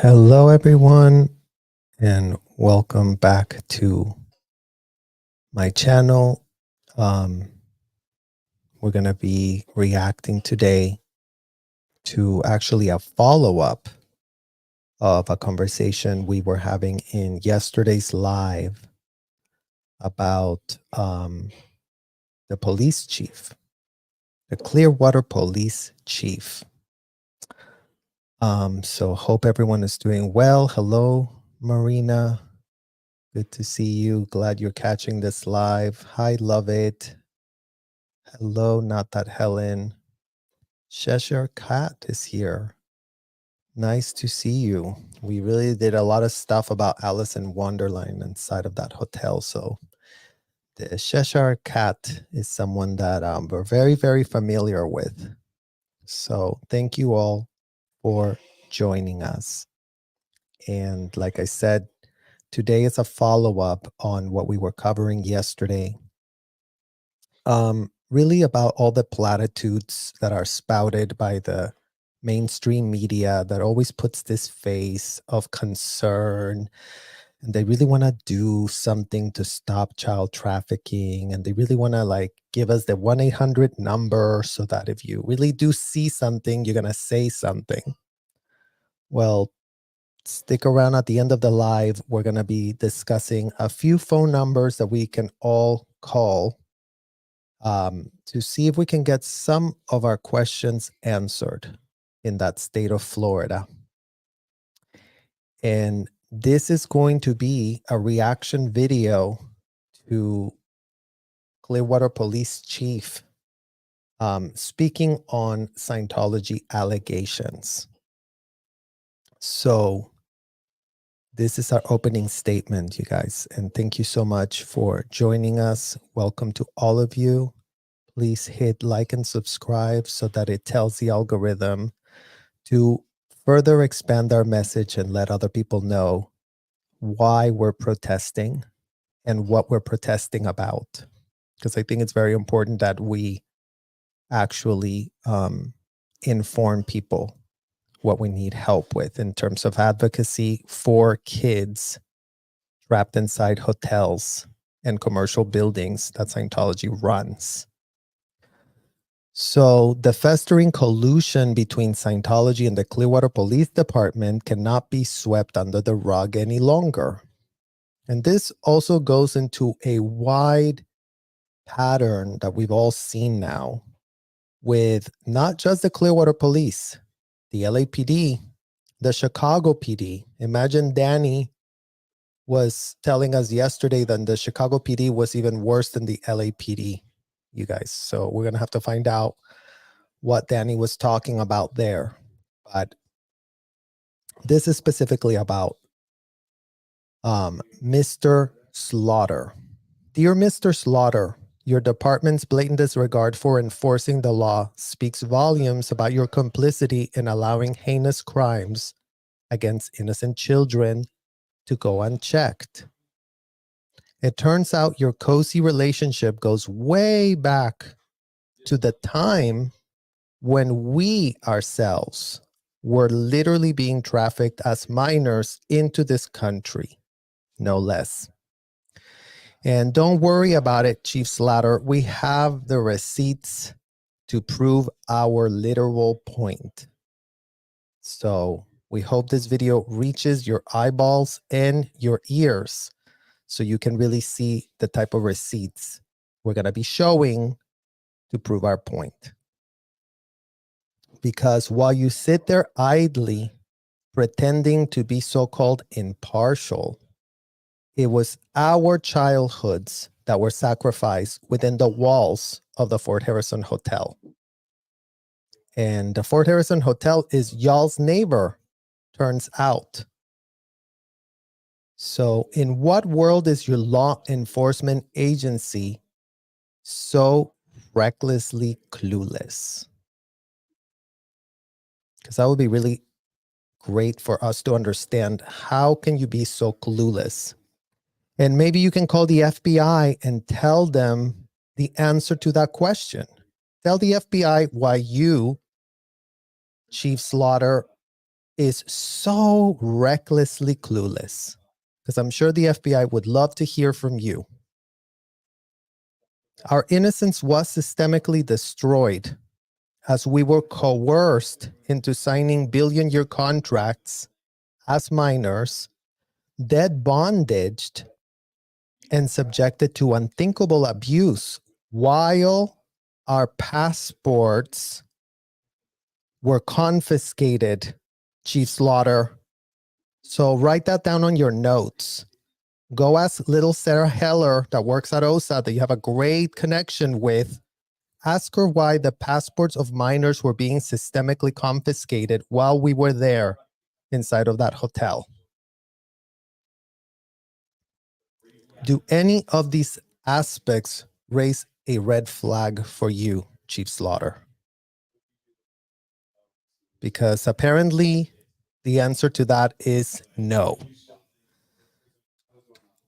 Hello, everyone, and welcome back to my channel. We're going to be reacting today to actually a follow-up of a conversation we were having in yesterday's live about the police chief, the Clearwater Police Chief. So hope everyone is doing well. Hello, Marina. Good to see you. Glad you're catching this live. Hi, love it. Hello, not that Helen. Cheshire Cat is here. Nice to see you. We really did a lot of stuff about Alice in Wonderland inside of that hotel. So the Cheshire Cat is someone that we're very, very familiar with. So thank you all for joining us. And like I said, today is a follow-up on what we were covering yesterday. Really about all the platitudes that are spouted by the mainstream media that always puts this face of concern, and they really want to do something to stop child trafficking, and they really want to like give us the 1-800 number so that if you really do see something, you're going to say something. Well, stick around at the end of the live. We're going to be discussing a few phone numbers that we can all call to see if we can get some of our questions answered in that state of Florida. And this is going to be a reaction video to Clearwater Police Chief speaking on Scientology allegations. So this is our opening statement, you guys, and thank you so much for joining us. Welcome to all of you. Please hit like and subscribe so that it tells the algorithm to further expand our message and let other people know why we're protesting and what we're protesting about. Because I think it's very important that we actually inform people what we need help with in terms of advocacy for kids trapped inside hotels and commercial buildings that Scientology runs. So the festering collusion between Scientology and the Clearwater Police Department cannot be swept under the rug any longer. And this also goes into a wide pattern that we've all seen now with not just the Clearwater Police, the LAPD, the Chicago PD. Imagine Danny was telling us yesterday that the Chicago PD was even worse than the LAPD, you guys. So we're going to have to find out what Danny was talking about there. But this is specifically about Mr. Slaughter. Dear Mr. Slaughter, your department's blatant disregard for enforcing the law speaks volumes about your complicity in allowing heinous crimes against innocent children to go unchecked. It turns out your cozy relationship goes way back to the time when we ourselves were literally being trafficked as minors into this country, no less. And don't worry about it, Chief Slaughter. We have the receipts to prove our literal point. So we hope this video reaches your eyeballs and your ears so you can really see the type of receipts we're going to be showing to prove our point. Because while you sit there idly pretending to be so-called impartial, it was our childhoods that were sacrificed within the walls of the Fort Harrison Hotel. And the Fort Harrison Hotel is y'all's neighbor, turns out. So in what world is your law enforcement agency so recklessly clueless? Because that would be really great for us to understand. How can you be so clueless? And maybe you can call the FBI and tell them the answer to that question. Tell the FBI why you, Chief Slaughter, is so recklessly clueless? Because I'm sure the FBI would love to hear from you. Our innocence was systemically destroyed as we were coerced into signing billion-year contracts as minors, dead bondaged, and subjected to unthinkable abuse while our passports were confiscated, Chief Slaughter. So write that down on your notes. Go ask little Sarah Heller that works at OSA that you have a great connection with. Ask her why the passports of minors were being systemically confiscated while we were there inside of that hotel. Do any of these aspects raise a red flag for you, Chief Slaughter? Because apparently the answer to that is no.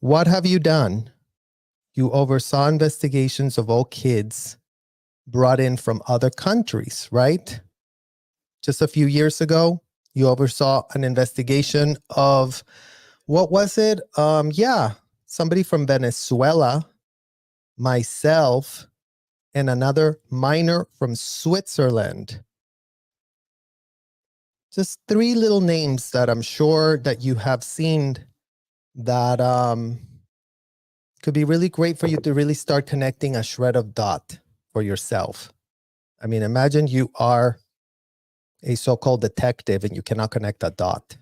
What have you done? You oversaw investigations of all kids brought in from other countries, right? Just a few years ago, you oversaw an investigation of, what was it? Somebody from Venezuela, myself, and another minor from Switzerland. Just three little names that I'm sure that you have seen that could be really great for you to really start connecting a shred of dot for yourself. I mean, imagine you are a so-called detective and you cannot connect a dot.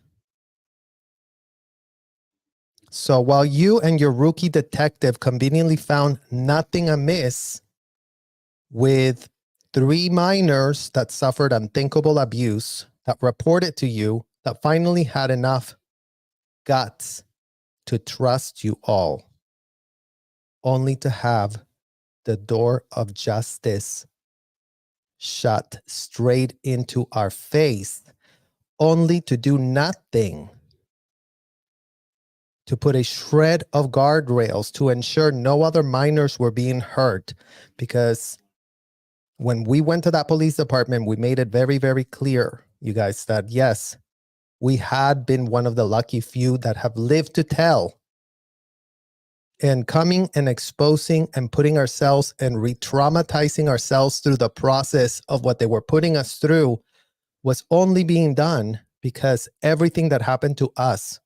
So while you and your rookie detective conveniently found nothing amiss with three minors that suffered unthinkable abuse, that reported to you, that finally had enough guts to trust you all, only to have the door of justice shut straight into our face, only to do nothing, to put a shred of guardrails to ensure no other minors were being hurt. Because when we went to that police department, we made it very, very clear, you guys, that yes, we had been one of the lucky few that have lived to tell. And coming and exposing and putting ourselves and re-traumatizing ourselves through the process of what they were putting us through was only being done because everything that happened to us,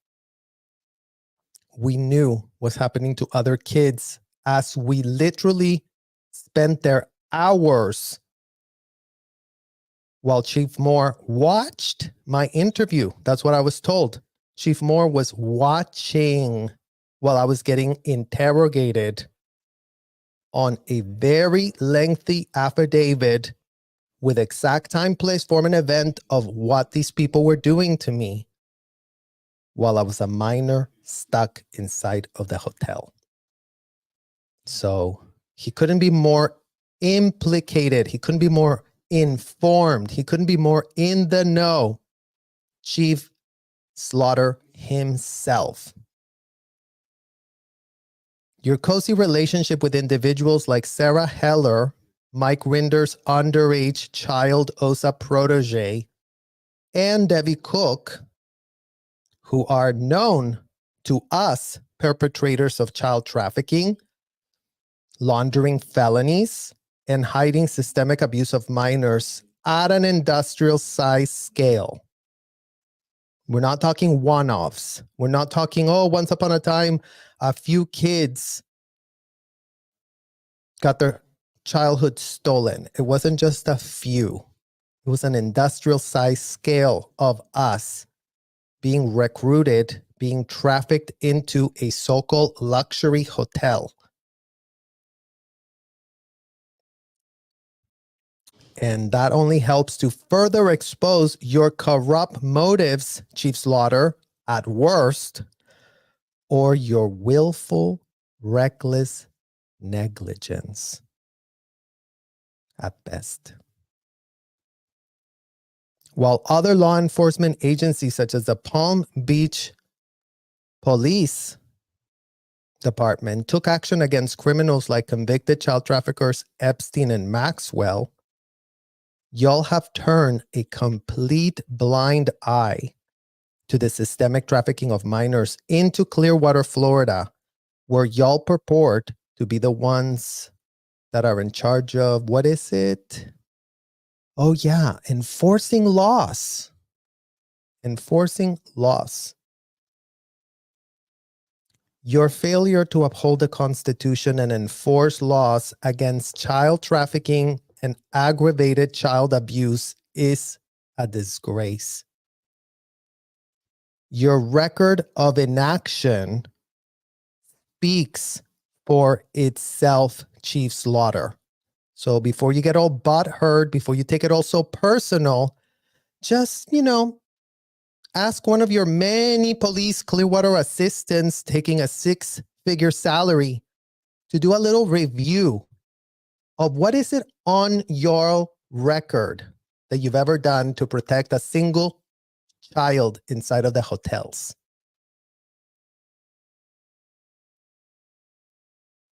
we knew was happening to other kids, as we literally spent their hours while Chief Moore watched my interview. That's what I was told. Chief Moore was watching while I was getting interrogated on a very lengthy affidavit with exact time, place, form, and event of what these people were doing to me while I was a minor stuck inside of the hotel. So he couldn't be more implicated. He couldn't be more informed. He couldn't be more in the know. Chief Slaughter himself. Your cozy relationship with individuals like Sarah Heller, Mike Rinder's underage child OSA protege, and Debbie Cook, who are known to us perpetrators of child trafficking, laundering felonies, and hiding systemic abuse of minors at an industrial size scale. We're not talking one-offs. We're not talking, oh, once upon a time, a few kids got their childhood stolen. It wasn't just a few. It was an industrial size scale of us being recruited, being trafficked into a so-called luxury hotel. And that only helps to further expose your corrupt motives, Chief Slaughter, at worst, or your willful, reckless negligence at best. While other law enforcement agencies such as the Palm Beach Police Department took action against criminals like convicted child traffickers Epstein and Maxwell, Y'all have turned a complete blind eye to the systemic trafficking of minors into Clearwater, Florida, where y'all purport to be the ones that are in charge of, what is it? Oh yeah, enforcing laws. Enforcing laws. Your failure to uphold the Constitution and enforce laws against child trafficking and aggravated child abuse is a disgrace. Your record of inaction speaks for itself, Chief Slaughter. So before you get all butthurt, before you take it all so personal, just, ask one of your many police Clearwater assistants taking a 6-figure salary to do a little review of what is it on your record that you've ever done to protect a single child inside of the hotels.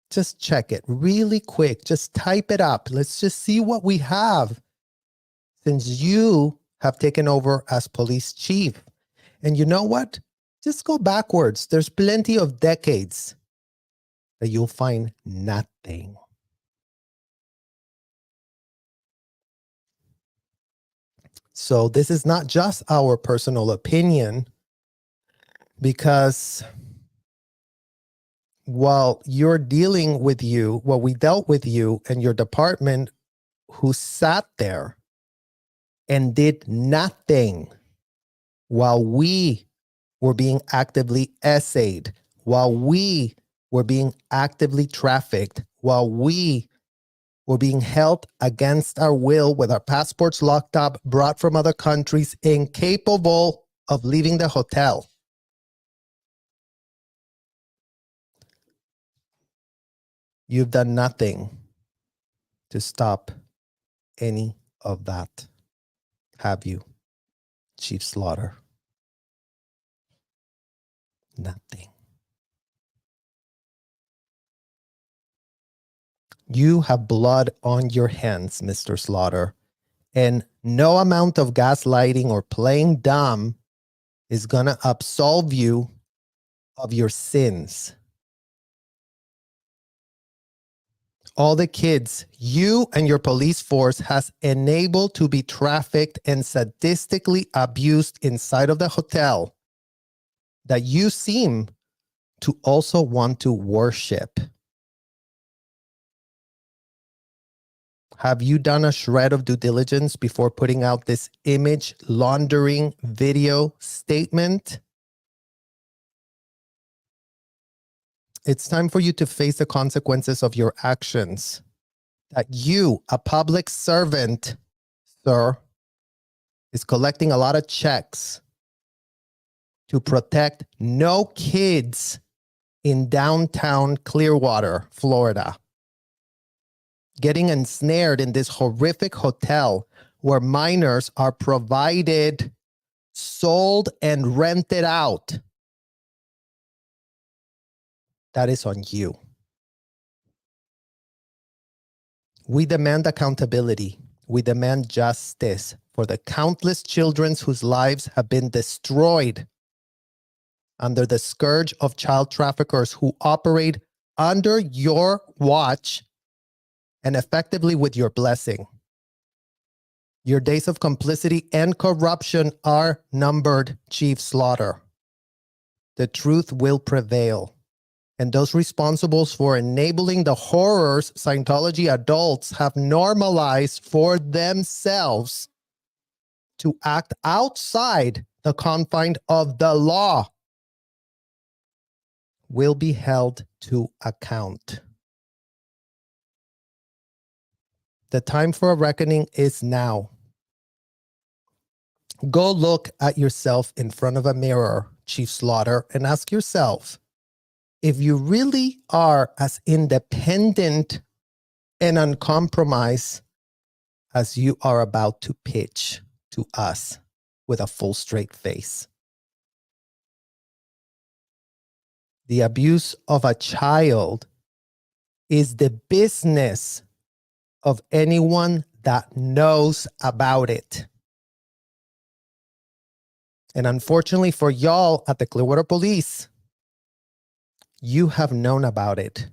Just check it really quick. Just type it up. Let's just see what we have since you have taken over as police chief. And you know what? Just go backwards. There's plenty of decades that you'll find nothing. So this is not just our personal opinion, because while you're dealing with we dealt with you and your department who sat there and did nothing while we were being actively essayed, while we were being actively trafficked, while we were being held against our will with our passports locked up, brought from other countries, incapable of leaving the hotel. You've done nothing to stop any of that, have you, Chief Slaughter? Nothing. You have blood on your hands, Mr. Slaughter, and no amount of gaslighting or playing dumb is gonna absolve you of your sins. All the kids you and your police force has enabled to be trafficked and sadistically abused inside of the hotel that you seem to also want to worship. Have you done a shred of due diligence before putting out this image laundering video statement? It's time for you to face the consequences of your actions. That you, a public servant, sir, is collecting a lot of checks to protect no kids in downtown Clearwater, Florida. Getting ensnared in this horrific hotel where minors are provided, sold, and rented out. That is on you. We demand accountability. We demand justice for the countless children whose lives have been destroyed under the scourge of child traffickers who operate under your watch and effectively with your blessing. Your days of complicity and corruption are numbered, Chief Slaughter. The truth will prevail. And those responsible for enabling the horrors Scientology adults have normalized for themselves to act outside the confines of the law will be held to account. The time for a reckoning is now. Go look at yourself in front of a mirror, Chief Slaughter, and ask yourself, if you really are as independent and uncompromised as you are about to pitch to us with a full straight face. The abuse of a child is the business of anyone that knows about it. And unfortunately for y'all at the Clearwater Police, you have known about it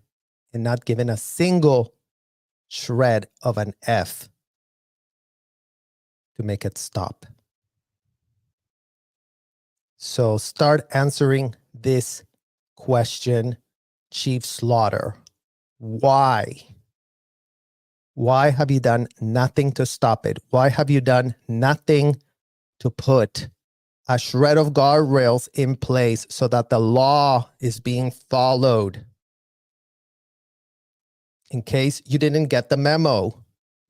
and not given a single shred of an F to make it stop. So start answering this question, Chief Slaughter. Why? Why have you done nothing to stop it? Why have you done nothing to put a shred of guardrails in place so that the law is being followed? In case you didn't get the memo,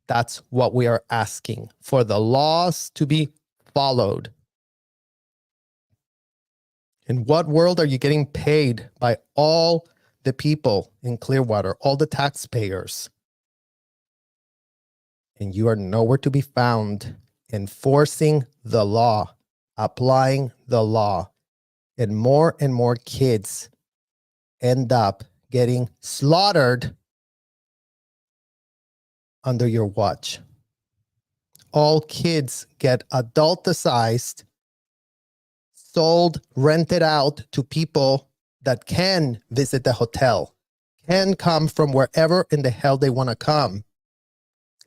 that's what we are asking, for the laws to be followed. In what world are you getting paid by all the people in Clearwater, all the taxpayers? And you are nowhere to be found enforcing the law, applying the law. And more kids end up getting slaughtered under your watch. All kids get adulticized, sold, rented out to people that can visit the hotel, can come from wherever in the hell they want to come,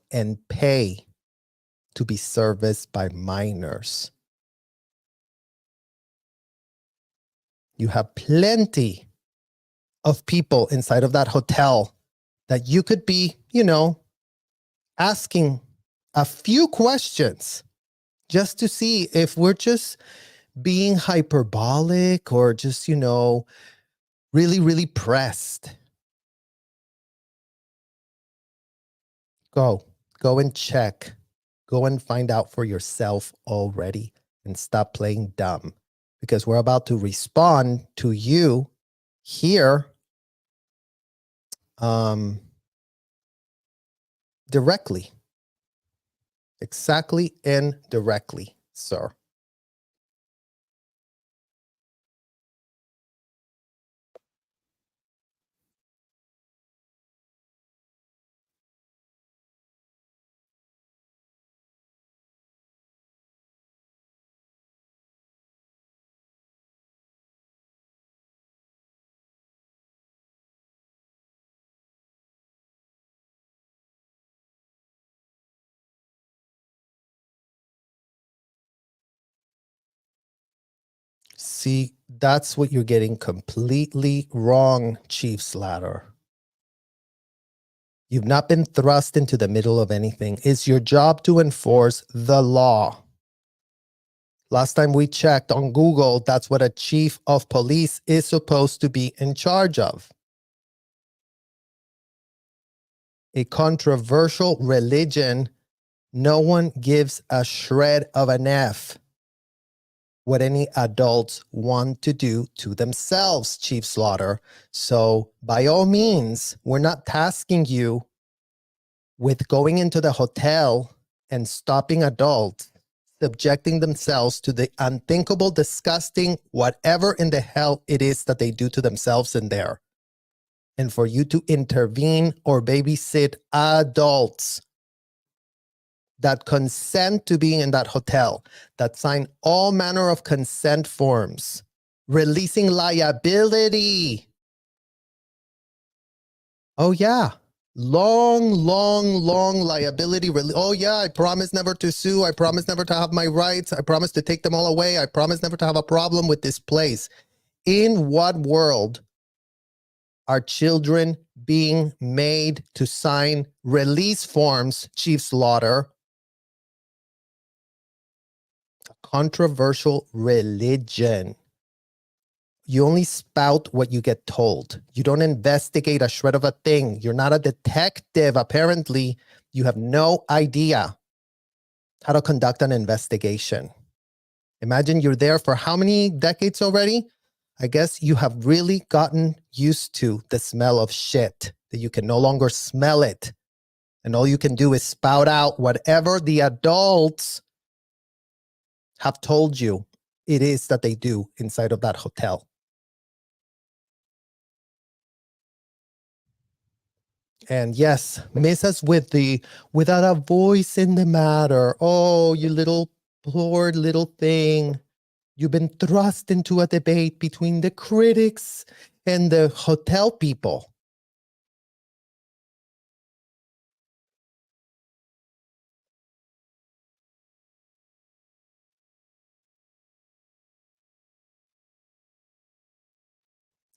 and pay to be serviced by minors. You have plenty of people inside of that hotel that you could be, asking a few questions just to see if we're just being hyperbolic or just, really, really pressed. Go and check. Go and find out for yourself already and stop playing dumb, because we're about to respond to you here directly. Exactly and directly, sir. See, that's what you're getting completely wrong, Chief Slatter. You've not been thrust into the middle of anything. It's your job to enforce the law. Last time we checked on Google, that's what a chief of police is supposed to be in charge of. A controversial religion, no one gives a shred of an F what any adults want to do to themselves, Chief Slaughter. So by all means, we're not tasking you with going into the hotel and stopping adults subjecting themselves to the unthinkable, disgusting, whatever in the hell it is that they do to themselves in there. And for you to intervene or babysit adults that consent to being in that hotel, that sign all manner of consent forms, releasing liability. Oh, yeah. Long liability. Oh, yeah, I promise never to sue. I promise never to have my rights. I promise to take them all away. I promise never to have a problem with this place. In what world are children being made to sign release forms, Chief Slaughter? Controversial religion. You only spout what you get told. You don't investigate a shred of a thing. You're not a detective. Apparently, you have no idea how to conduct an investigation. Imagine you're there for how many decades already? I guess you have really gotten used to the smell of shit, that you can no longer smell it. And all you can do is spout out whatever the adults have told you it is that they do inside of that hotel. And yes, miss us with the without a voice in the matter. Oh, you little poor little thing. You've been thrust into a debate between the critics and the hotel people.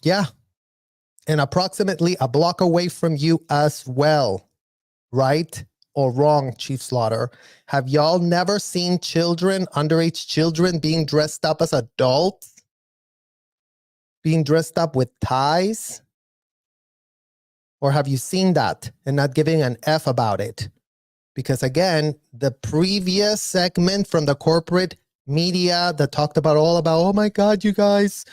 Yeah. And approximately a block away from you as well. Right or wrong, Chief Slaughter? Have y'all never seen children, underage children, being dressed up as adults? Being dressed up with ties? Or have you seen that and not giving an F about it? Because again, the previous segment from the corporate media that talked about all about, oh my God, you guys,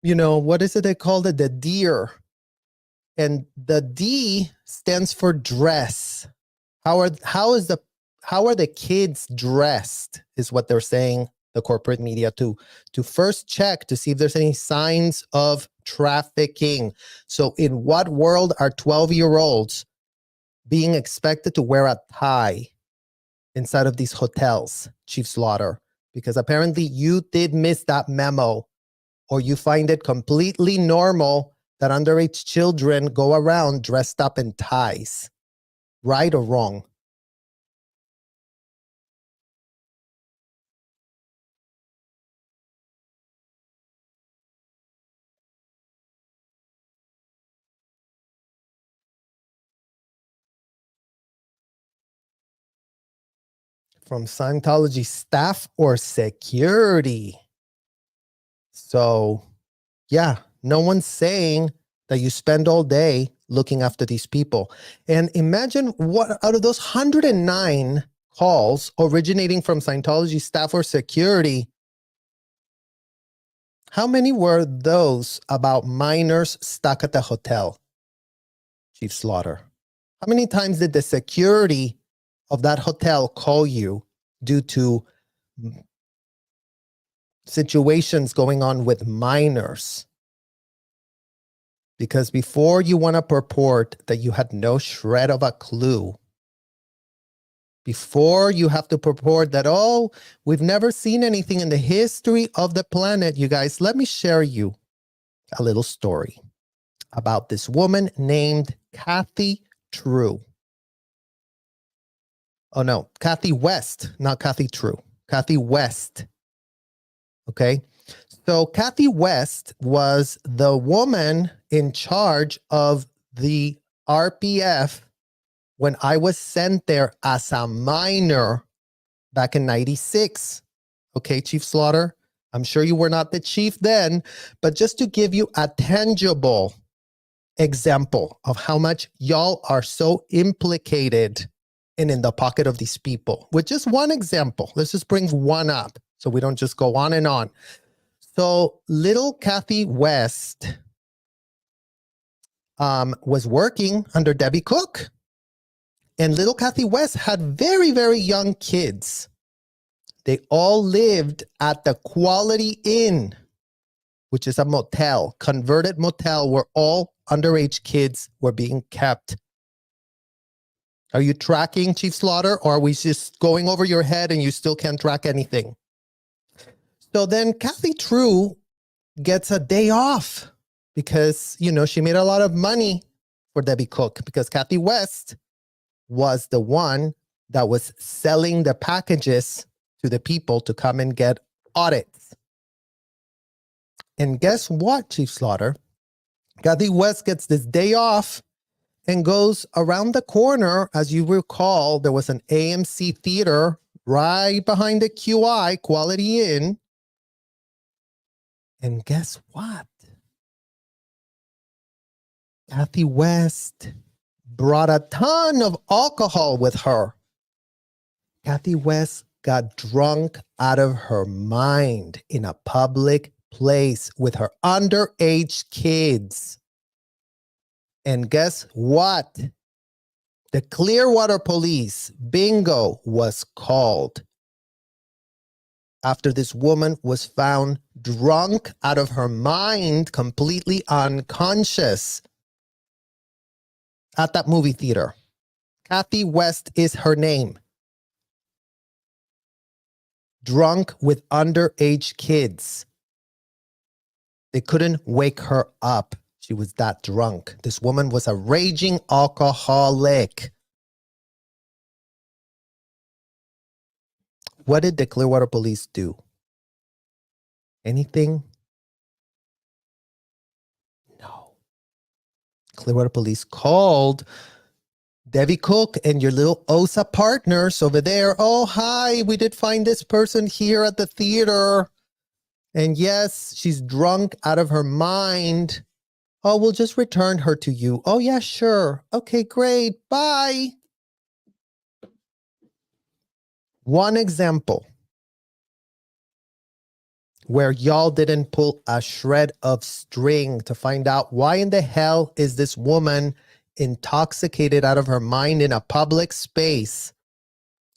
what is it they called it? The deer. And the D stands for dress. How are the kids dressed is what they're saying, the corporate media, to first check to see if there's any signs of trafficking. So in what world are 12-year-olds being expected to wear a tie inside of these hotels, Chief Slaughter? Because apparently you did miss that memo, or you find it completely normal that underage children go around dressed up in ties. Right or wrong? From Scientology staff or security? So, yeah, no one's saying that you spend all day looking after these people. And imagine what out of those 109 calls originating from Scientology staff or security, how many were those about minors stuck at the hotel, Chief Slaughter? How many times did the security of that hotel call you due to situations going on with minors? Because before you want to purport that you had no shred of a clue, before you have to purport that, oh, we've never seen anything in the history of the planet, you guys, let me share you a little story about this woman named Kathy True. Oh no, Kathy West, not Kathy True. Kathy West. Okay. So Kathy West was the woman in charge of the RPF when I was sent there as a minor back in 96. Okay, Chief Slaughter, I'm sure you were not the chief then, but just to give you a tangible example of how much y'all are so implicated and in the pocket of these people, with just one example. Let's just bring one up so we don't just go on and on. So little Kathy West was working under Debbie Cook. And little Kathy West had very, very young kids. They all lived at the Quality Inn, which is a motel, converted motel where all underage kids were being kept. Are you tracking, Chief Slaughter, or are we just going over your head and you still can't track anything? So then Kathy True gets a day off because, she made a lot of money for Debbie Cook, because Kathy West was the one that was selling the packages to the people to come and get audits. And guess what, Chief Slaughter? Kathy West gets this day off and goes around the corner. As you recall, there was an AMC theater right behind the QI, Quality Inn. And guess what? Kathy West brought a ton of alcohol with her. Kathy West got drunk out of her mind in a public place with her underage kids. And guess what? The Clearwater Police, bingo, was called after this woman was found drunk out of her mind, completely unconscious at that movie theater. Kathy West is her name. Drunk with underage kids. They couldn't wake her up. She was that drunk. This woman was a raging alcoholic. What did the Clearwater Police do? Anything? No. Clearwater Police called Debbie Cook and your little OSA partners over there. Oh, hi, we did find this person here at the theater. And yes, she's drunk out of her mind. Oh, we'll just return her to you. Oh, yeah, sure. Okay, great. Bye. One example where y'all didn't pull a shred of string to find out why in the hell is this woman intoxicated out of her mind in a public space,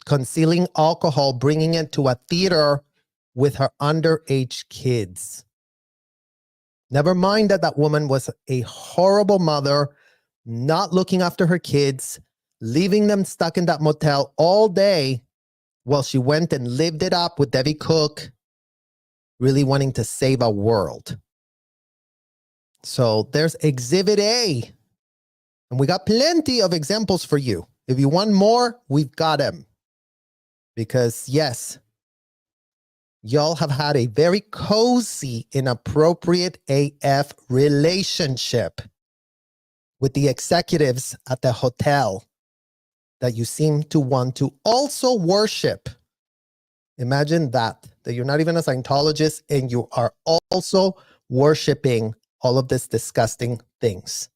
concealing alcohol, bringing it to a theater with her underage kids. Never mind that that woman was a horrible mother, not looking after her kids, leaving them stuck in that motel all day while she went and lived it up with Debbie Cook, really wanting to save a world. So there's Exhibit A. And we got plenty of examples for you. If you want more, we've got them. Because yes, y'all have had a very cozy, inappropriate AF relationship with the executives at the hotel that you seem to want to also worship. Imagine that you're not even a Scientologist and you are also worshiping all of these disgusting things.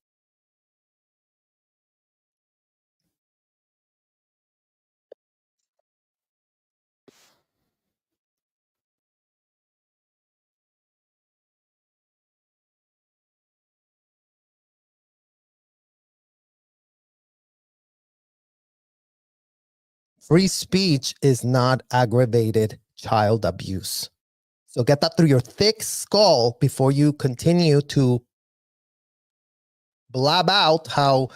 Free speech is not aggravated child abuse. So get that through your thick skull before you continue to blab out how,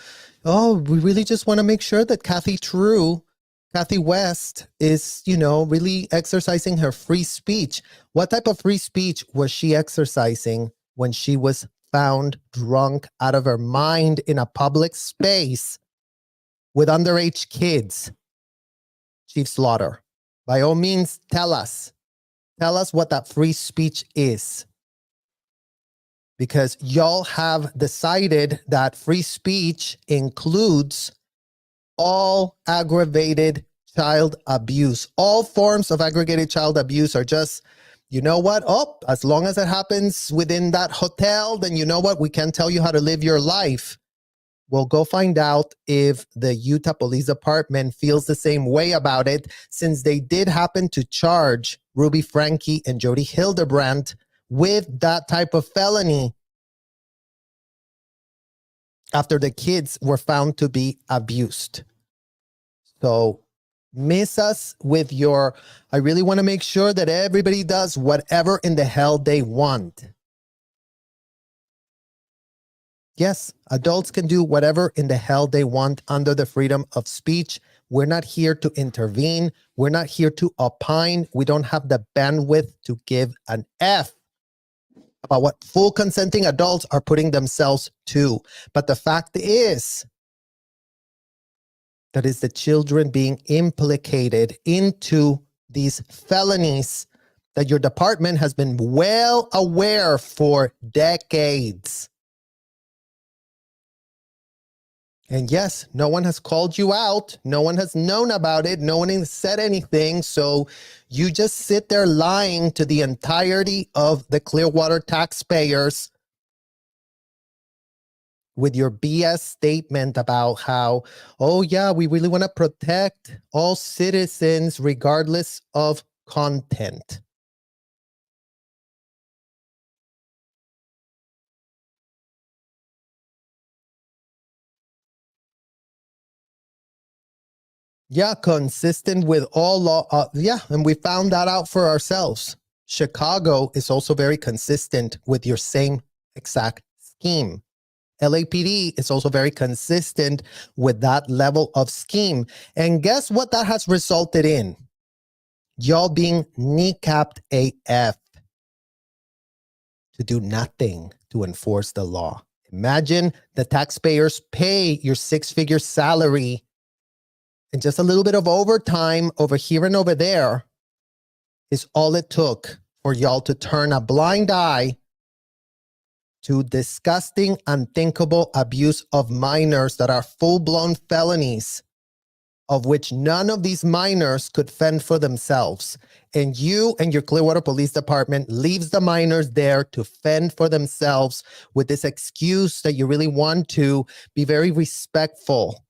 oh, we really just want to make sure that Kathy West is, really exercising her free speech. What type of free speech was she exercising when she was found drunk out of her mind in a public space with underage kids? Chief Slaughter, by all means, tell us what that free speech is. Because y'all have decided that free speech includes all aggravated child abuse. All forms of aggravated child abuse are just, you know what? Oh, as long as it happens within that hotel, then you know what? We can't tell you how to live your life. Well, go find out if the Utah Police Department feels the same way about it, since they did happen to charge Ruby Franke and Jody Hildebrandt with that type of felony after the kids were found to be abused. So miss us with your, I really want to make sure that everybody does whatever in the hell they want. Yes, adults can do whatever in the hell they want under the freedom of speech. We're not here to intervene. We're not here to opine. We don't have the bandwidth to give an F about what full consenting adults are putting themselves to. But the fact is that is the children being implicated into these felonies that your department has been well aware for decades. And yes, no one has called you out. No one has known about it. No one has said anything. So you just sit there lying to the entirety of the Clearwater taxpayers with your BS statement about how, oh yeah, we really want to protect all citizens regardless of content. Yeah, consistent with all law. Yeah, and we found that out for ourselves. Chicago is also very consistent with your same exact scheme. LAPD is also very consistent with that level of scheme. And guess what that has resulted in? Y'all being kneecapped AF to do nothing to enforce the law. Imagine the taxpayers pay your six-figure salary and just a little bit of overtime over here and over there is all it took for y'all to turn a blind eye to disgusting, unthinkable abuse of minors that are full-blown felonies, of which none of these minors could fend for themselves. And you and your Clearwater Police Department leaves the minors there to fend for themselves with this excuse that you really want to be very respectful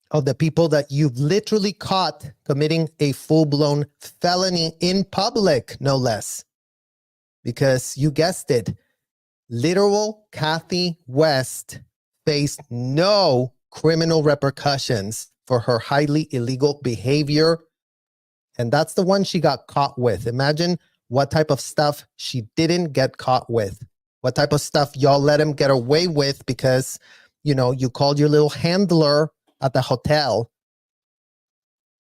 of the people that you've literally caught committing a full-blown felony in public, no less. Because you guessed it, literal Kathy West faced no criminal repercussions for her highly illegal behavior. And that's the one she got caught with. Imagine what type of stuff she didn't get caught with. What type of stuff y'all let him get away with because, you know, you called your little handler at the hotel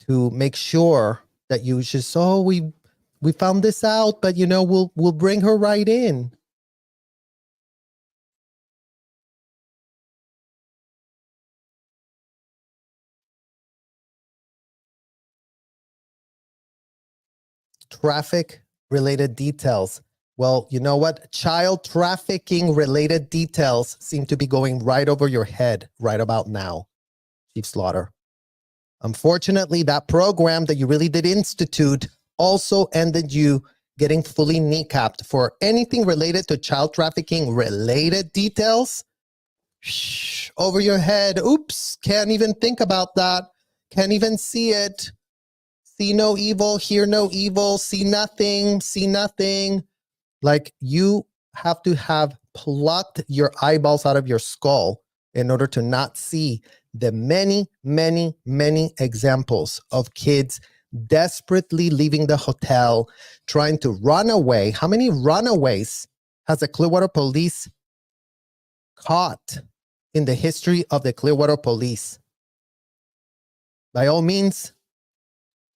to make sure that you just, oh, we found this out, but you know, we'll bring her right in. Traffic related details. Well, you know what? Child trafficking related details seem to be going right over your head right about now, Chief Slaughter. Unfortunately, that program that you really did institute also ended you getting fully kneecapped for anything related to child trafficking related details. Shh, over your head. Oops, can't even think about that. Can't even see it. See no evil, hear no evil, see nothing, see nothing. Like you have to have plucked your eyeballs out of your skull in order to not see the many, many, many examples of kids desperately leaving the hotel, trying to run away. How many runaways has the Clearwater Police caught in the history of the Clearwater Police? By all means,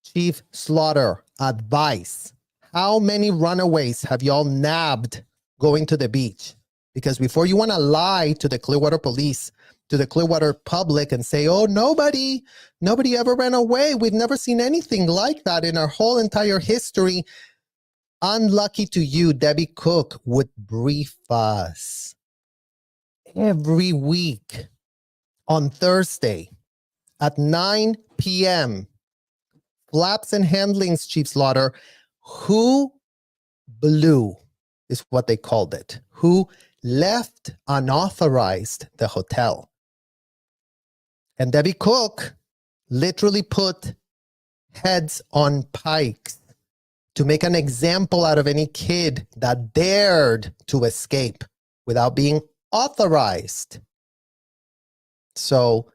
Chief Slaughter, advice. How many runaways have y'all nabbed going to the beach? Because before you want to lie to the Clearwater Police, to the Clearwater public and say, oh, nobody ever ran away. We've never seen anything like that in our whole entire history. Unlucky to you, Debbie Cook would brief us every week on Thursday at 9 p.m. Flaps and handlings, Chief Slaughter. Who blew is what they called it. Who left unauthorized the hotel. And Debbie Cook literally put heads on pikes to make an example out of any kid that dared to escape without being authorized. So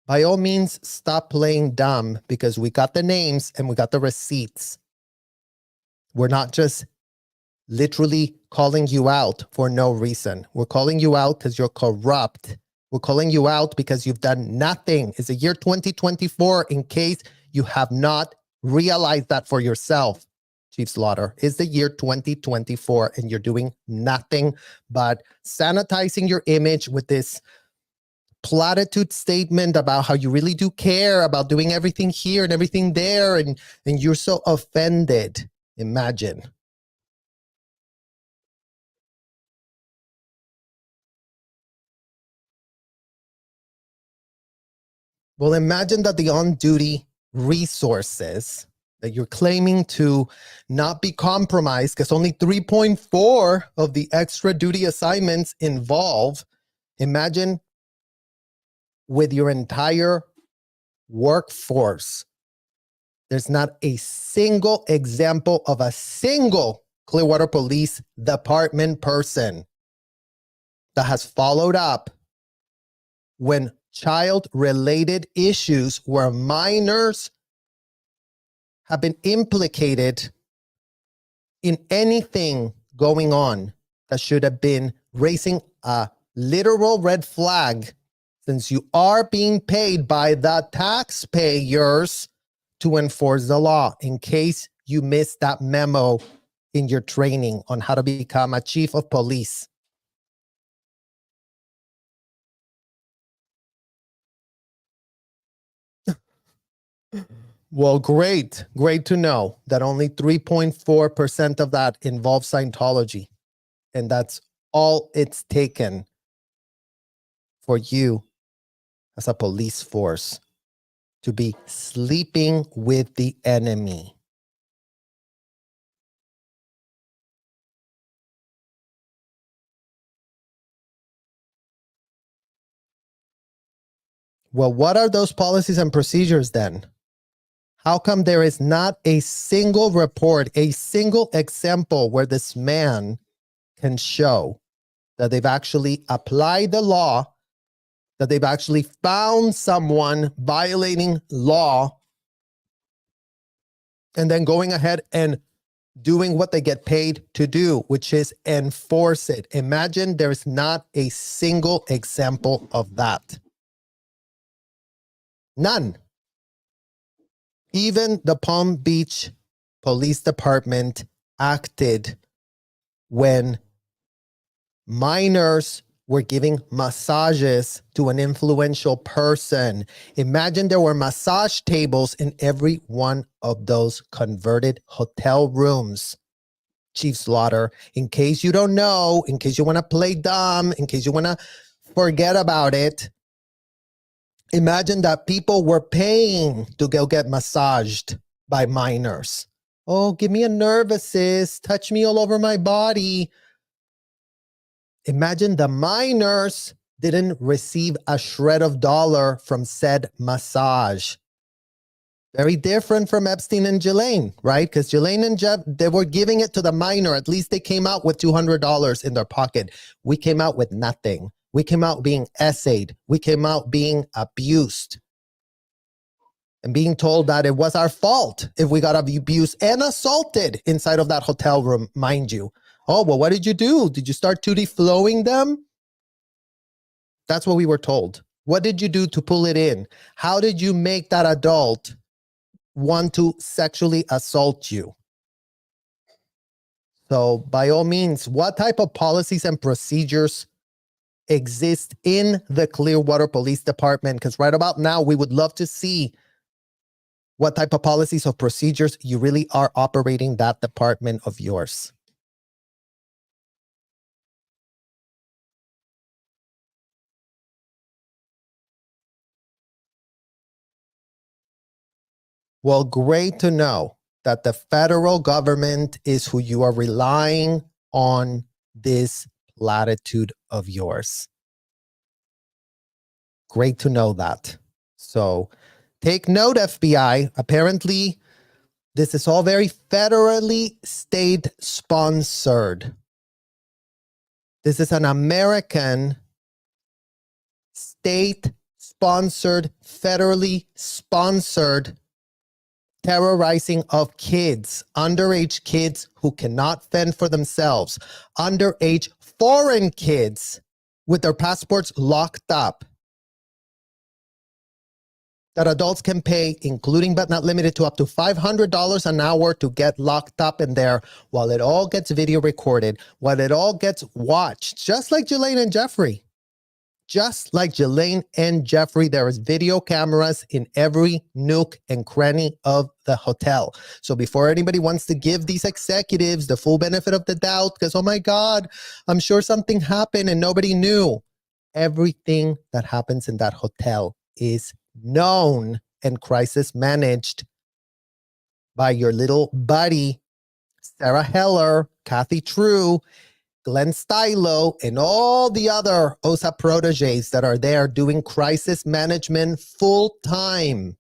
by all means, stop playing dumb because we got the names and we got the receipts. We're not just literally calling you out for no reason. We're calling you out because you're corrupt. We're calling you out because you've done nothing. It's the year 2024 in case you have not realized that for yourself, Chief Slaughter. It's the year 2024 and you're doing nothing but sanitizing your image with this platitude statement about how you really do care about doing everything here and everything there, and you're so offended. Imagine. Well, imagine that the on-duty resources that you're claiming to not be compromised, because only 3.4 of the extra duty assignments involve. Imagine with your entire workforce, there's not a single example of a single Clearwater Police Department person that has followed up when child-related issues where minors have been implicated in anything going on that should have been raising a literal red flag, since you are being paid by the taxpayers to enforce the law, in case you missed that memo in your training on how to become a chief of police. Well, great to know that only 3.4% of that involves Scientology. And that's all it's taken for you as a police force to be sleeping with the enemy. Well, what are those policies and procedures then? How come there is not a single report, a single example where this man can show that they've actually applied the law, that they've actually found someone violating law, and then going ahead and doing what they get paid to do, which is enforce it? Imagine there's not a single example of that. None. Even the Palm Beach Police Department acted when minors were giving massages to an influential person. Imagine there were massage tables in every one of those converted hotel rooms. Chief Slaughter, in case you don't know, in case you want to play dumb, in case you want to forget about it, imagine that people were paying to go get massaged by minors. Oh, give me a nerve assist, touch me all over my body. Imagine the minors didn't receive a shred of dollar from said massage. Very different from Epstein and Ghislaine, right? Because Ghislaine and Jeff, they were giving it to the minor. At least they came out with $200 in their pocket. We came out with nothing. We came out being essayed. We came out being abused and being told that it was our fault if we got abused and assaulted inside of that hotel room, mind you. Oh, well, what did you do? Did you start tutti flowing them? That's what we were told. What did you do to pull it in? How did you make that adult want to sexually assault you? So by all means, what type of policies and procedures exist in the Clearwater Police Department? Because right about now, we would love to see what type of policies or procedures you really are operating that department of yours. Well, great to know that the federal government is who you are relying on this platitude of yours. Great to know that. So take note, FBI. Apparently, this is all very federally state-sponsored. This is an American state-sponsored, federally sponsored terrorizing of kids, underage kids who cannot fend for themselves, underage foreign kids with their passports locked up, that adults can pay, including but not limited to up to $500 an hour to get locked up in there while it all gets video recorded, while it all gets watched, just like Ghislaine and Jeffrey. Just like Ghislaine and Jeffrey, there is video cameras in every nook and cranny of the hotel. So before anybody wants to give these executives the full benefit of the doubt, because, oh my God, I'm sure something happened and nobody knew. Everything that happens in that hotel is known and crisis managed by your little buddy, Sarah Heller, Kathy True, Glenn Stylo, and all the other OSA proteges that are there doing crisis management full time.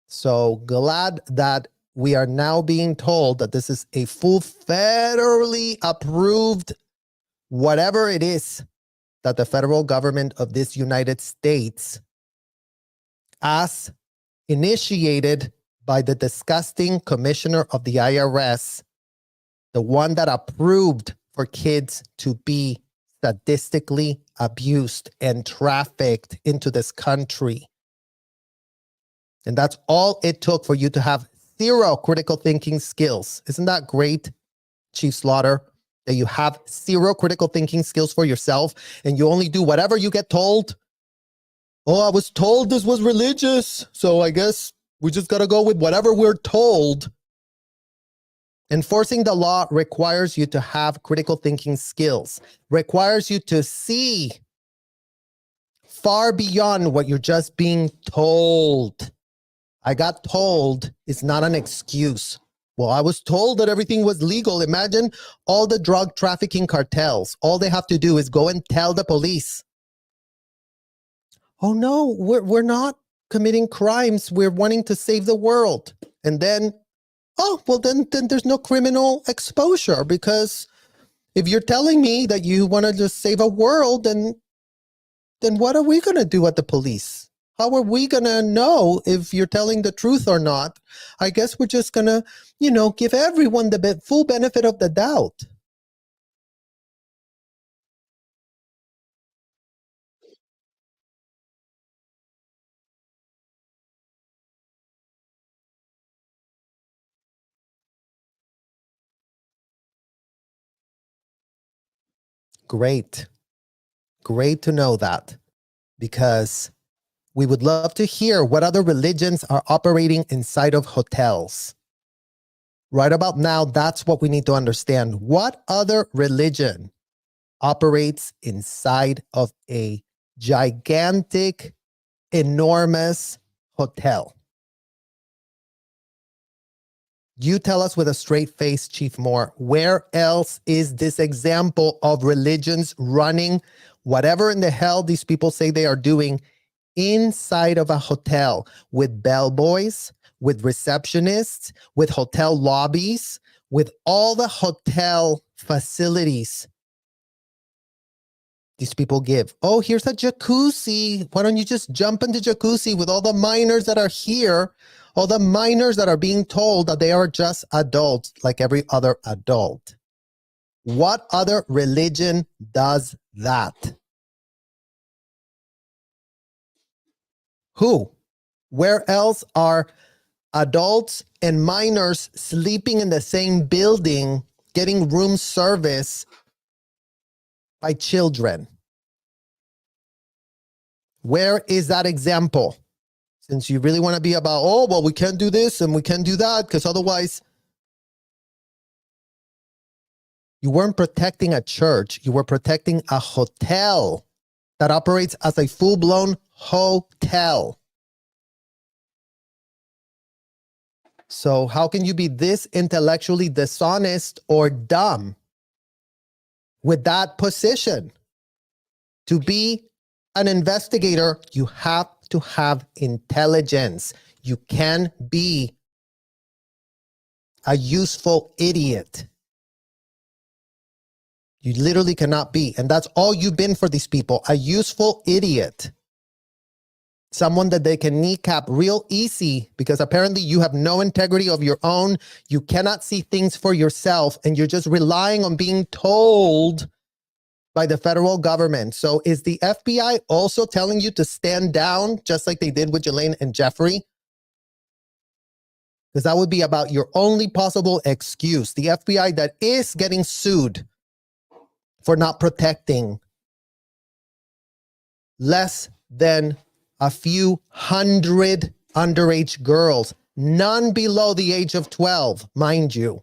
So glad that we are now being told that this is a full federally approved, whatever it is that the federal government of this United States, as initiated by the disgusting commissioner of the IRS, the one that approved for kids to be sadistically abused and trafficked into this country. And that's all it took for you to have zero critical thinking skills. Isn't that great, Chief Slaughter? That you have zero critical thinking skills for yourself and you only do whatever you get told? Oh, I was told this was religious, so I guess we just got to go with whatever we're told. Enforcing the law requires you to have critical thinking skills, requires you to see far beyond what you're just being told. I got told is not an excuse. Well, I was told that everything was legal. Imagine all the drug trafficking cartels. All they have to do is go and tell the police. Oh no, we're not committing crimes. We're wanting to save the world. And then, oh, well, then there's no criminal exposure, because if you're telling me that you want to just save a world, then what are we going to do at the police? How are we going to know if you're telling the truth or not? I guess we're just going to, give everyone the full benefit of the doubt. Great. Great to know that, because we would love to hear what other religions are operating inside of hotels. Right about now, that's what we need to understand. What other religion operates inside of a gigantic, enormous hotel? You tell us with a straight face, Chief Moore, where else is this example of religions running whatever in the hell these people say they are doing inside of a hotel with bellboys, with receptionists, with hotel lobbies, with all the hotel facilities these people give? Oh, here's a jacuzzi. Why don't you just jump into jacuzzi with all the minors that are here, all the minors that are being told that they are just adults like every other adult? What other religion does that? Who? Where else are adults and minors sleeping in the same building, getting room service by children? Where is that example? Since you really want to be about, oh, well, we can't do this and we can't do that, because otherwise you weren't protecting a church. You were protecting a hotel that operates as a full-blown hotel. So how can you be this intellectually dishonest or dumb with that position? To be an investigator, you have to have intelligence. You can be a useful idiot. You literally cannot be. And that's all you've been for these people, a useful idiot. Someone that they can kneecap real easy, because apparently you have no integrity of your own. You cannot see things for yourself, and you're just relying on being told by the federal government. So is the FBI also telling you to stand down, just like they did with Ghislaine and Jeffrey? Because that would be about your only possible excuse. The FBI that is getting sued for not protecting less than a few hundred underage girls, none below the age of 12, mind you.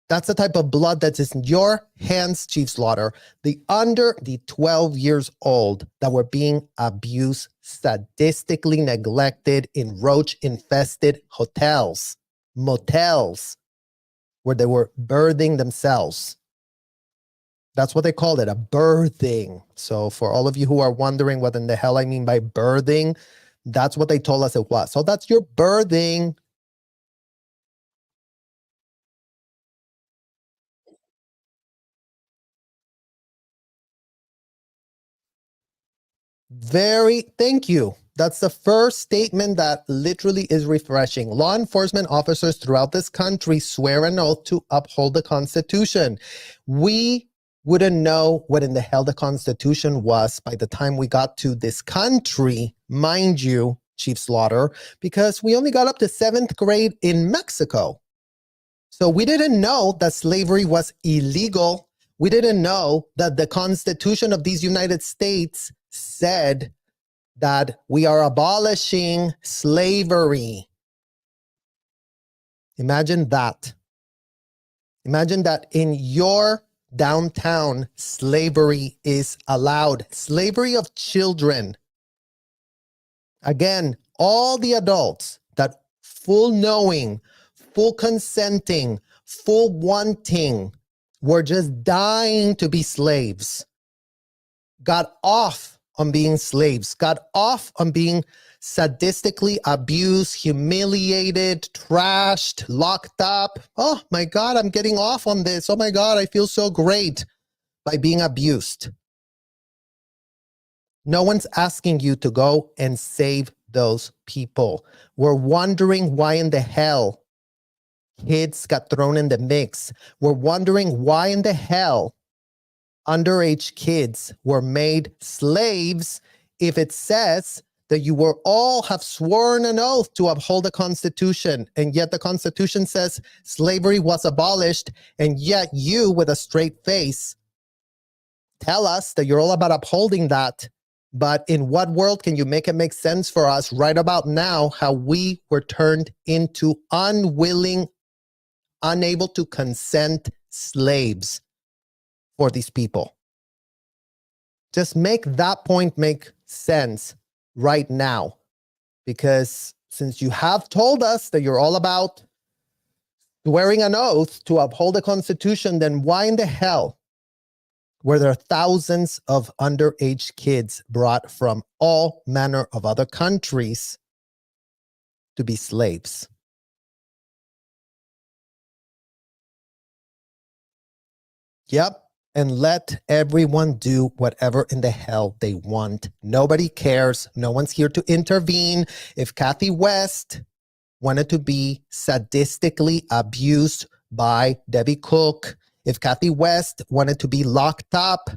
That's the type of blood that's in your hands, Chief Slaughter. The under the 12 years old that were being abused, sadistically neglected in roach-infested hotels, motels, where they were birthing themselves. That's what they called it, a birthing. So for all of you who are wondering what in the hell I mean by birthing, that's what they told us it was. So that's your birthing. Thank you. That's the first statement that literally is refreshing. Law enforcement officers throughout this country swear an oath to uphold the Constitution. We wouldn't know what in the hell the Constitution was by the time we got to this country, mind you, Chief Slaughter, because we only got up to 7th grade in Mexico. So we didn't know that slavery was illegal. We didn't know that the Constitution of these United States said that we are abolishing slavery. Imagine that. Imagine that in your downtown, slavery is allowed. Slavery of children. Again, all the adults that full knowing, full consenting, full wanting, were just dying to be slaves, got off on being slaves, got off on being sadistically abused, humiliated, trashed, locked up. Oh my God, I'm getting off on this. Oh my God, I feel so great by being abused. No one's asking you to go and save those people. We're wondering why in the hell kids got thrown in the mix. We're wondering why in the hell underage kids were made slaves if it says that you were all have sworn an oath to uphold the Constitution, and yet the Constitution says slavery was abolished, and yet you, with a straight face, tell us that you're all about upholding that. But in what world can you make it make sense for us right about now how we were turned into unwilling, unable to consent slaves for these people? Just make that point make sense right now. Because since you have told us that you're all about swearing an oath to uphold the Constitution, then why in the hell were there thousands of underage kids brought from all manner of other countries to be slaves? Yep. And let everyone do whatever in the hell they want. Nobody cares. No one's here to intervene. If Kathy West wanted to be sadistically abused by Debbie Cook, if Kathy West wanted to be locked up,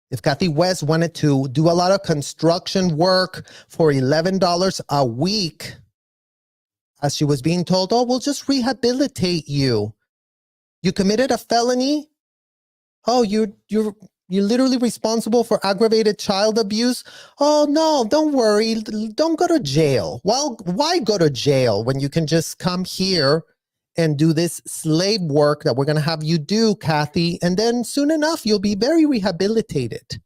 if Kathy West wanted to do a lot of construction work for $11 a week, as she was being told, oh, we'll just rehabilitate you. You committed a felony? Oh, you're literally responsible for aggravated child abuse? Oh, no, don't worry. Don't go to jail. Well, why go to jail when you can just come here and do this slave work that we're going to have you do, Kathy, and then soon enough, you'll be very rehabilitated.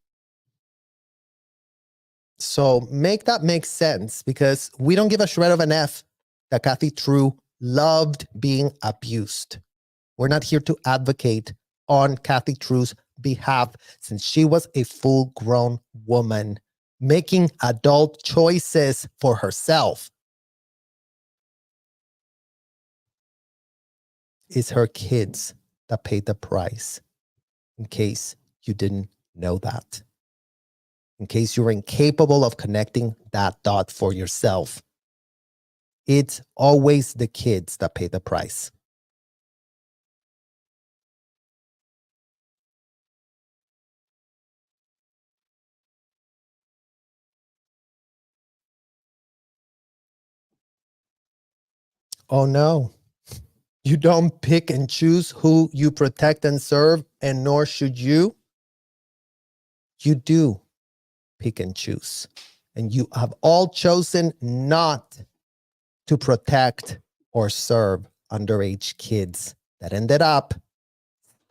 So make that make sense, because we don't give a shred of an F that Kathy True loved being abused. We're not here to advocate on Kathy True's behalf, since she was a full-grown woman making adult choices for herself. It's her kids that paid the price, in case you didn't know that. In case you're incapable of connecting that dot for yourself. It's always the kids that pay the price. Oh no, you don't pick and choose who you protect and serve, and nor should you. You do pick and choose. And you have all chosen not to protect or serve underage kids that ended up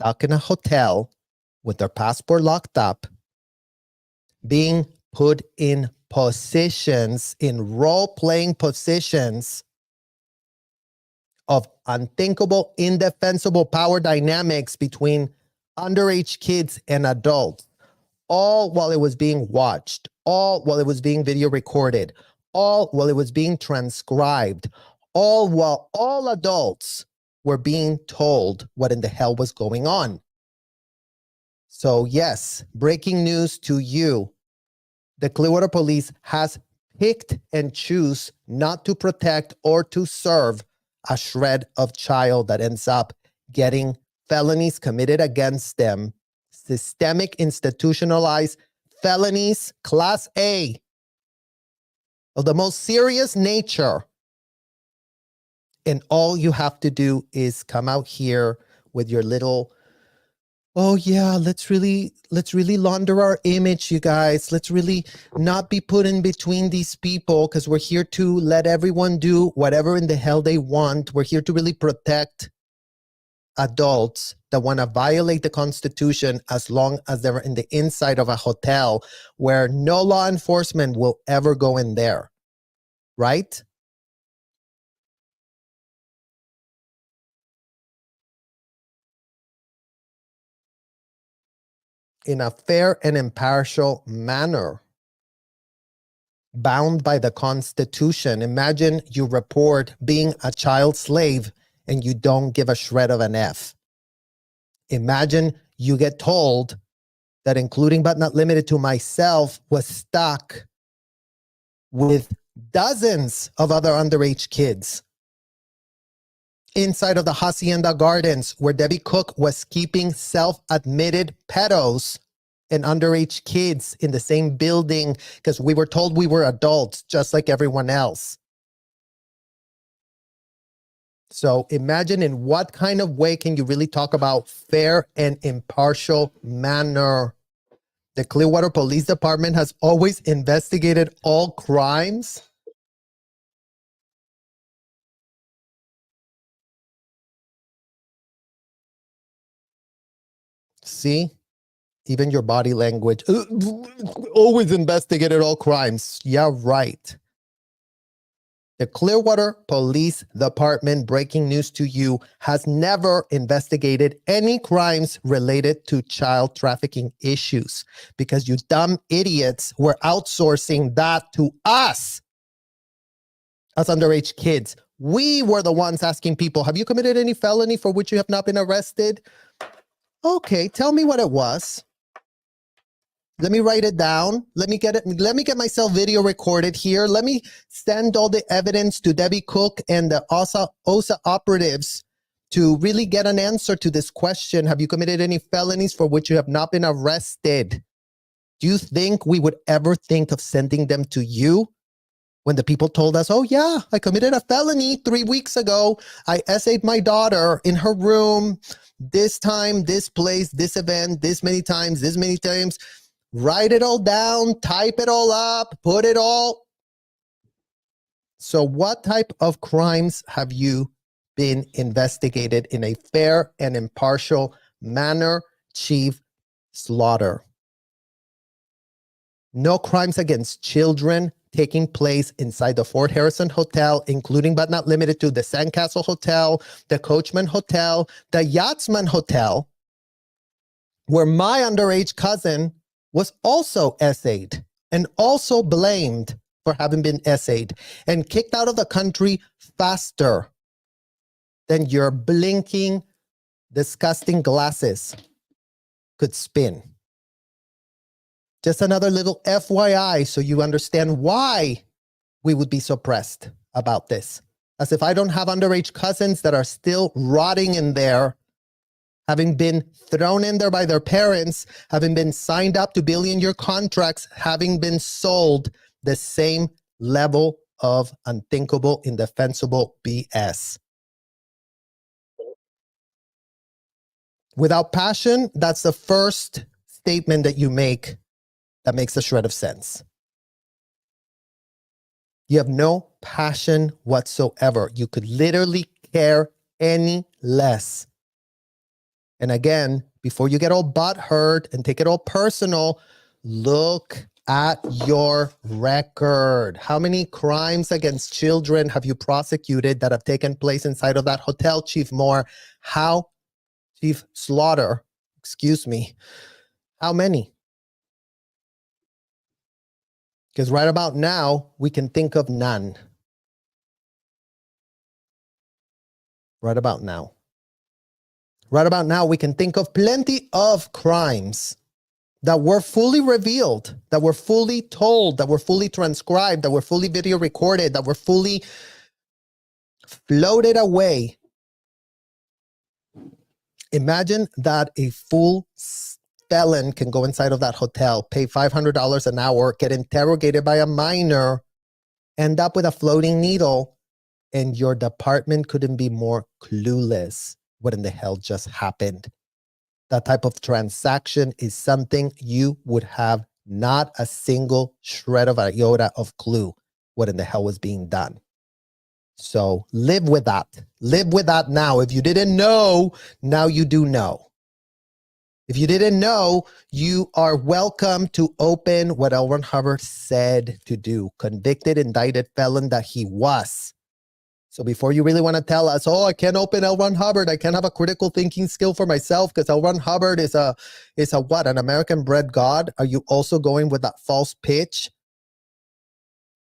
stuck in a hotel with their passport locked up, being put in positions, in role-playing positions of unthinkable, indefensible power dynamics between underage kids and adults, all while it was being watched, all while it was being video recorded, all while it was being transcribed, all while all adults were being told what in the hell was going on. So yes, breaking news to you. the Clearwater Police has picked and choose not to protect or to serve a shred of child that ends up getting felonies committed against them, systemic institutionalized felonies, class A, of the most serious nature. And all you have to do is come out here with your little, oh yeah, let's really launder our image, you guys. Let's really not be put in between these people because we're here to let everyone do whatever in the hell they want. We're here to really protect adults that want to violate the Constitution as long as they're in the inside of a hotel where no law enforcement will ever go in there, right? In a fair and impartial manner, bound by the Constitution. Imagine you report being a child slave and you don't give a shred of an F. Imagine you get told that including but not limited to myself was stuck with dozens of other underage kids inside of the Hacienda Gardens where Debbie Cook was keeping self-admitted pedos and underage kids in the same building because we were told we were adults just like everyone else. So imagine in what kind of way can you really talk about fair and impartial manner? The Clearwater Police Department has always investigated all crimes. See? Even your body language. Always investigated all crimes. Yeah, right. The Clearwater Police Department, breaking news to you, has never investigated any crimes related to child trafficking issues because you dumb idiots were outsourcing that to us as underage kids. We were the ones asking people, have you committed any felony for which you have not been arrested? Okay, tell me what it was. Let me write it down. Let me get myself video recorded here. Let me send all the evidence to Debbie Cook and the OSA operatives to really get an answer to this question. Have you committed any felonies for which you have not been arrested? Do you think we would ever think of sending them to you? When the people told us, oh yeah, I committed a felony 3 weeks ago. I essayed my daughter in her room, this time, this place, this event, this many times. Write it all down, type it all up, put it all. So what type of crimes have you been investigated in a fair and impartial manner, Chief Slaughter? No crimes against children taking place inside the Fort Harrison Hotel, including but not limited to the Sandcastle Hotel, the Coachman Hotel, the Yachtsman Hotel, where my underage cousin was also essayed and also blamed for having been essayed and kicked out of the country faster than your blinking, disgusting glasses could spin. Just another little FYI so you understand why we would be suppressed about this. As if I don't have underage cousins that are still rotting in there, having been thrown in there by their parents, having been signed up to billion-year contracts, having been sold the same level of unthinkable, indefensible BS. Without passion, that's the first statement that you make that makes a shred of sense. You have no passion whatsoever. You could literally care any less. And again, before you get all butthurt and take it all personal, look at your record. How many crimes against children have you prosecuted that have taken place inside of that hotel, Chief Moore? Chief Slaughter, excuse me. How many? Because right about now, we can think of none. Right about now. Right about now, we can think of plenty of crimes that were fully revealed, that were fully told, that were fully transcribed, that were fully video recorded, that were fully floated away. Imagine that a full felon can go inside of that hotel, pay $500 an hour, get interrogated by a minor, end up with a floating needle, and your department couldn't be more clueless. What in the hell just happened? That type of transaction is something you would have not a single shred of a iota of clue what in the hell was being done. So live with that. Live with that now. If you didn't know, now you do know. If you didn't know, you are welcome to open what L. Ron Hubbard said to do. Convicted, indicted felon that he was. So before you really want to tell us, oh, I can't open L. Ron Hubbard, I can't have a critical thinking skill for myself because L. Ron Hubbard is a what? An American bred god? Are you also going with that false pitch?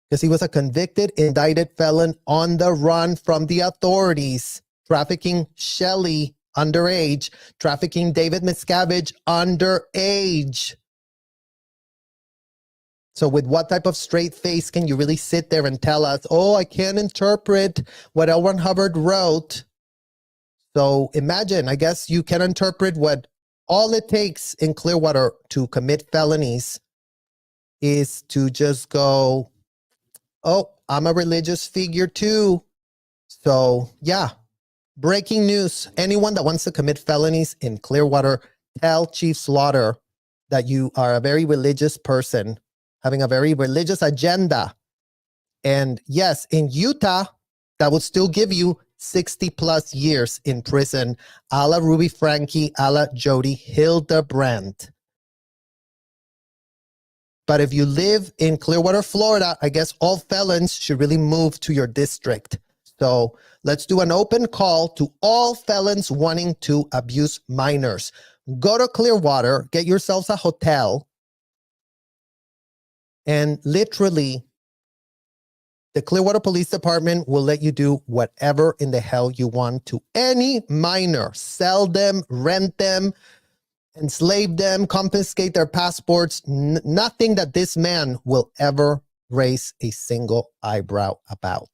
Because he was a convicted, indicted felon on the run from the authorities, trafficking Shelley underage, trafficking David Miscavige underage. So with what type of straight face can you really sit there and tell us, oh, I can't interpret what L. Ron Hubbard wrote? So imagine, I guess you can interpret what all it takes in Clearwater to commit felonies is to just go, oh, I'm a religious figure too. So yeah, breaking news. Anyone that wants to commit felonies in Clearwater, tell Chief Slaughter that you are a very religious person, having a very religious agenda. And yes, in Utah, that would still give you 60 plus years in prison, a la Ruby Frankie, a la Jody Hildebrandt. But if you live in Clearwater, Florida, I guess all felons should really move to your district. So let's do an open call to all felons wanting to abuse minors. Go to Clearwater, get yourselves a hotel, and literally, the Clearwater Police Department will let you do whatever in the hell you want to any minor. Sell them, rent them, enslave them, confiscate their passports. Nothing that this man will ever raise a single eyebrow about.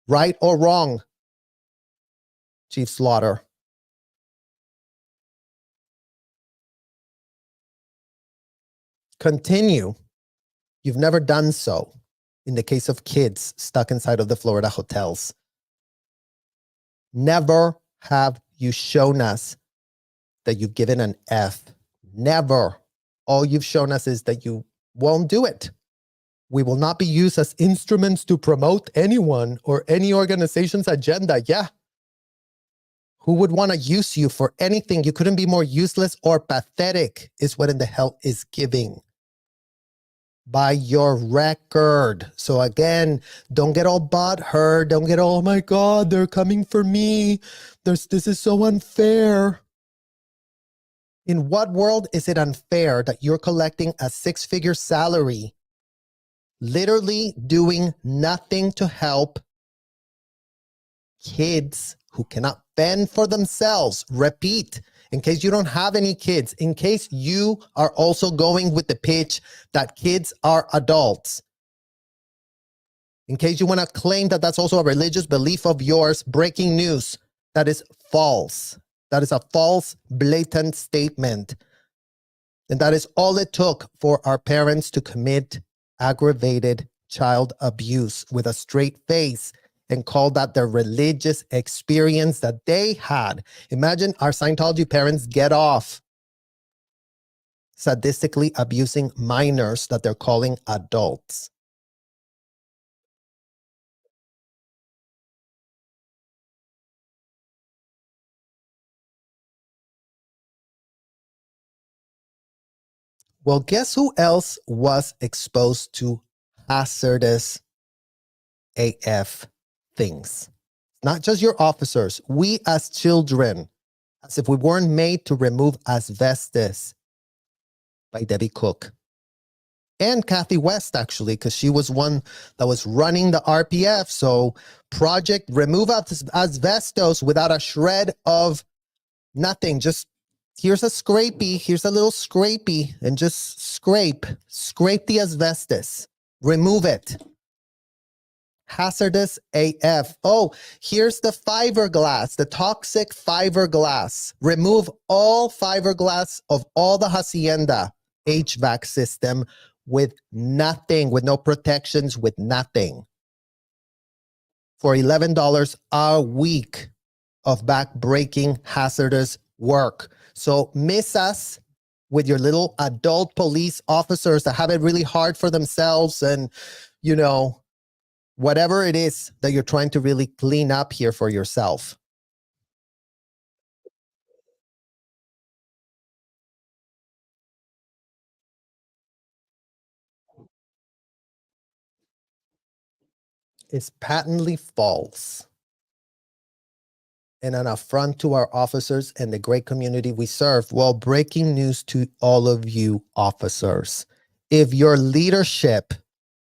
Right or wrong, Chief Slaughter? Continue. You've never done so in the case of kids stuck inside of the Florida hotels. Never have you shown us that you've given an F. Never. All you've shown us is that you won't do it. We will not be used as instruments to promote anyone or any organization's agenda. Yeah. Who would want to use you for anything? You couldn't be more useless or pathetic is what in the hell is giving. By your record. So again, don't get all butthurt. Don't get all, oh my God, they're coming for me. This is so unfair. In what world is it unfair that you're collecting a six-figure salary, literally doing nothing to help kids who cannot fend for themselves? Repeat, in case you don't have any kids, in case you are also going with the pitch that kids are adults, in case you want to claim that that's also a religious belief of yours, breaking news, that is false. That is a false, blatant statement. And that is all it took for our parents to commit aggravated child abuse with a straight face and call that their religious experience that they had. Imagine our Scientology parents get off sadistically abusing minors that they're calling adults. Well, guess who else was exposed to hazardous AF things? Not just your officers, we as children, as if we weren't made to remove asbestos, by Debbie Cook. And Kathy West, actually, because she was one that was running the RPF. So project remove asbestos without a shred of nothing, just Here's a scrapey. Here's a little scrapey. And just scrape the asbestos. Remove it. Hazardous AF. Oh, here's the fiberglass, the toxic fiberglass. Remove all fiberglass of all the hacienda HVAC system with nothing, with no protections, with nothing. For $11 a week of back-breaking hazardous work. So miss us with your little adult police officers that have it really hard for themselves and, you know, whatever it is that you're trying to really clean up here for yourself. Is patently false and an affront to our officers and the great community we serve. Well, breaking news to all of you officers. If your leadership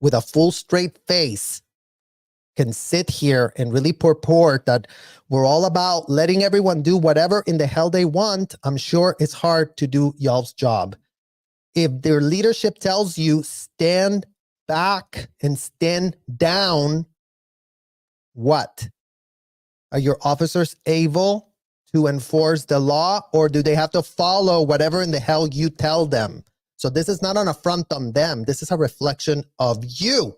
with a full straight face can sit here and really purport that we're all about letting everyone do whatever in the hell they want, I'm sure it's hard to do y'all's job. If their leadership tells you stand back and stand down, what? Are your officers able to enforce the law, or do they have to follow whatever in the hell you tell them? So this is not an affront on them. This is a reflection of you.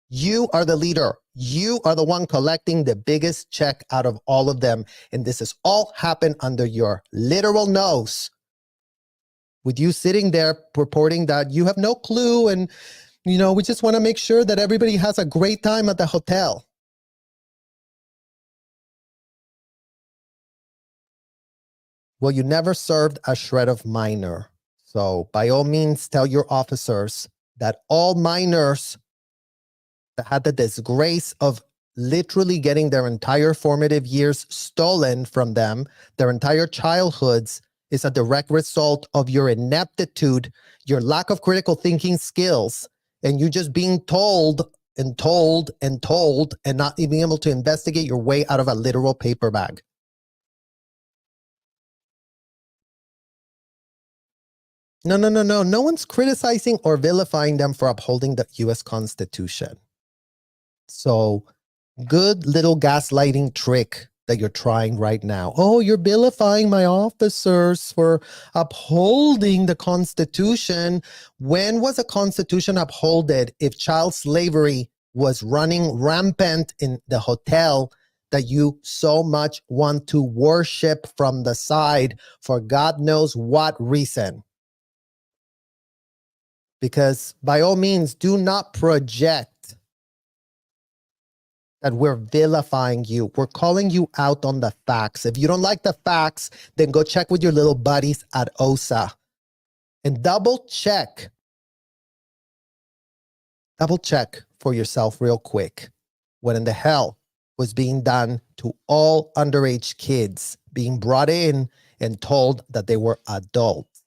You are the leader. You are the one collecting the biggest check out of all of them. And this has all happened under your literal nose. With you sitting there purporting that you have no clue and, you know, we just want to make sure that everybody has a great time at the hotel. Well, you never served a shred of minor. So by all means, tell your officers that all minors that had the disgrace of literally getting their entire formative years stolen from them, their entire childhoods, is a direct result of your ineptitude, your lack of critical thinking skills, and you just being told and told and told and not even able to investigate your way out of a literal paper bag. No. No one's criticizing or vilifying them for upholding the US Constitution. So, good little gaslighting trick that you're trying right now. Oh, you're vilifying my officers for upholding the Constitution. When was the Constitution upholded if child slavery was running rampant in the hotel that you so much want to worship from the side for God knows what reason? Because by all means, do not project that we're vilifying you. We're calling you out on the facts. If you don't like the facts, then go check with your little buddies at OSA and double check for yourself real quick. What in the hell was being done to all underage kids being brought in and told that they were adults?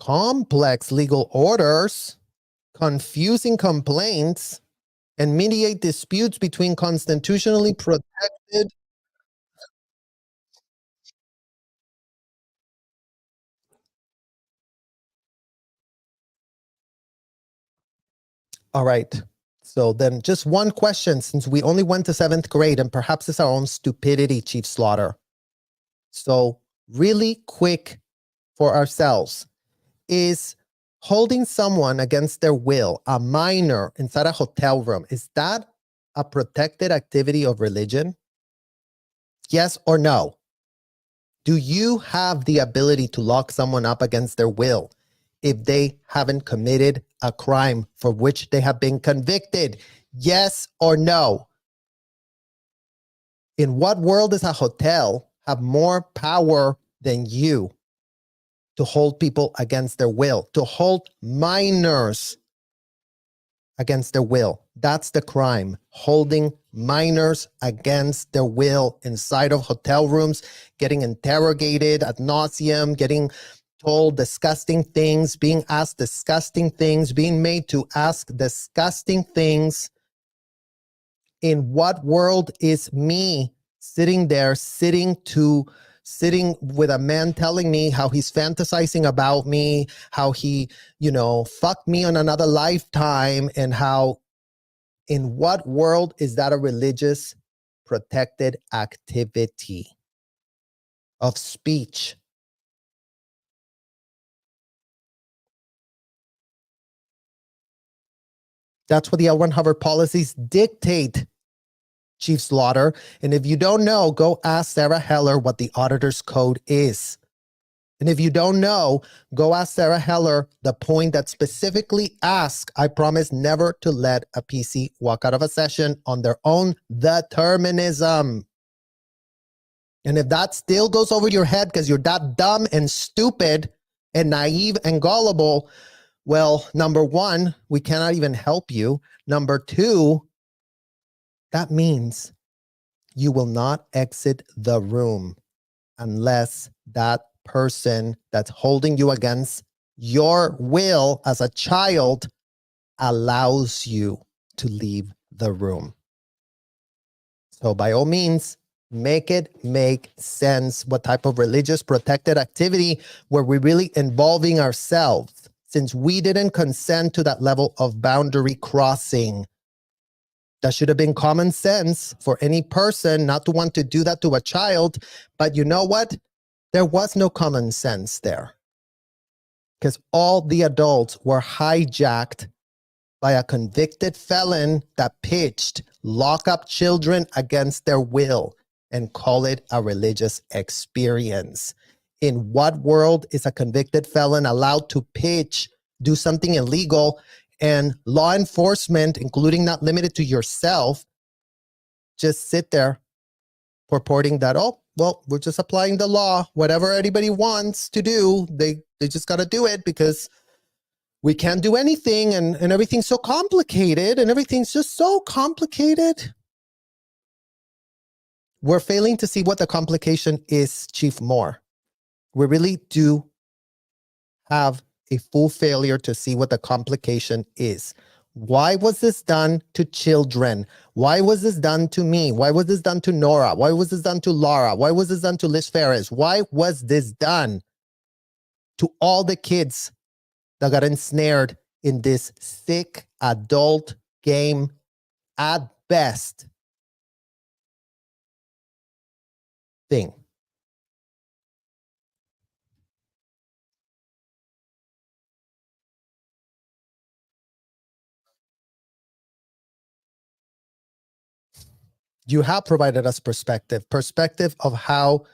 Complex legal orders, confusing complaints, and mediate disputes between constitutionally protected. All right. So then just one question, since we only went to 7th grade, and perhaps it's our own stupidity, Chief Slaughter. So really quick for ourselves, is holding someone against their will, a minor inside a hotel room, is that a protected activity of religion? Yes or no? Do you have the ability to lock someone up against their will if they haven't committed a crime for which they have been convicted? Yes or no? In what world does a hotel have more power than you to hold people against their will, to hold minors against their will? That's the crime, holding minors against their will inside of hotel rooms, getting interrogated ad nauseum, getting told disgusting things, being asked disgusting things, being made to ask disgusting things. In what world is me sitting there, sitting with a man telling me how he's fantasizing about me, how he, fucked me on another lifetime, and how, in what world is that a religious protected activity of speech? That's what the L1 hover policies dictate, Chief Slaughter. And if you don't know, go ask Sarah Heller what the auditor's code is. And if you don't know, go ask Sarah Heller the point that specifically asks, I promise never to let a PC walk out of a session on their own determinism. And if that still goes over your head because you're that dumb and stupid and naive and gullible, well, number one, we cannot even help you. Number two, that means you will not exit the room unless that person that's holding you against your will as a child allows you to leave the room. So by all means, make it make sense what type of religious protected activity were we really involving ourselves, since we didn't consent to that level of boundary crossing. That should have been common sense for any person not to want to do that to a child. But you know what? There was no common sense there, because all the adults were hijacked by a convicted felon that pitched lock up children against their will and call it a religious experience. In what world is a convicted felon allowed to do something illegal, and law enforcement, including not limited to yourself, just sit there purporting that, oh, well, we're just applying the law. Whatever anybody wants to do, they just got to do it because we can't do anything, and everything's so complicated, and everything's just so complicated. We're failing to see what the complication is, Chief Moore. We really do have a full failure to see what the complication is. Why was this done to children? Why was this done to me? Why was this done to Nora? Why was this done to Laura? Why was this done to Liz Ferris? Why was this done to all the kids that got ensnared in this sick adult game at best thing? You have provided us perspective of how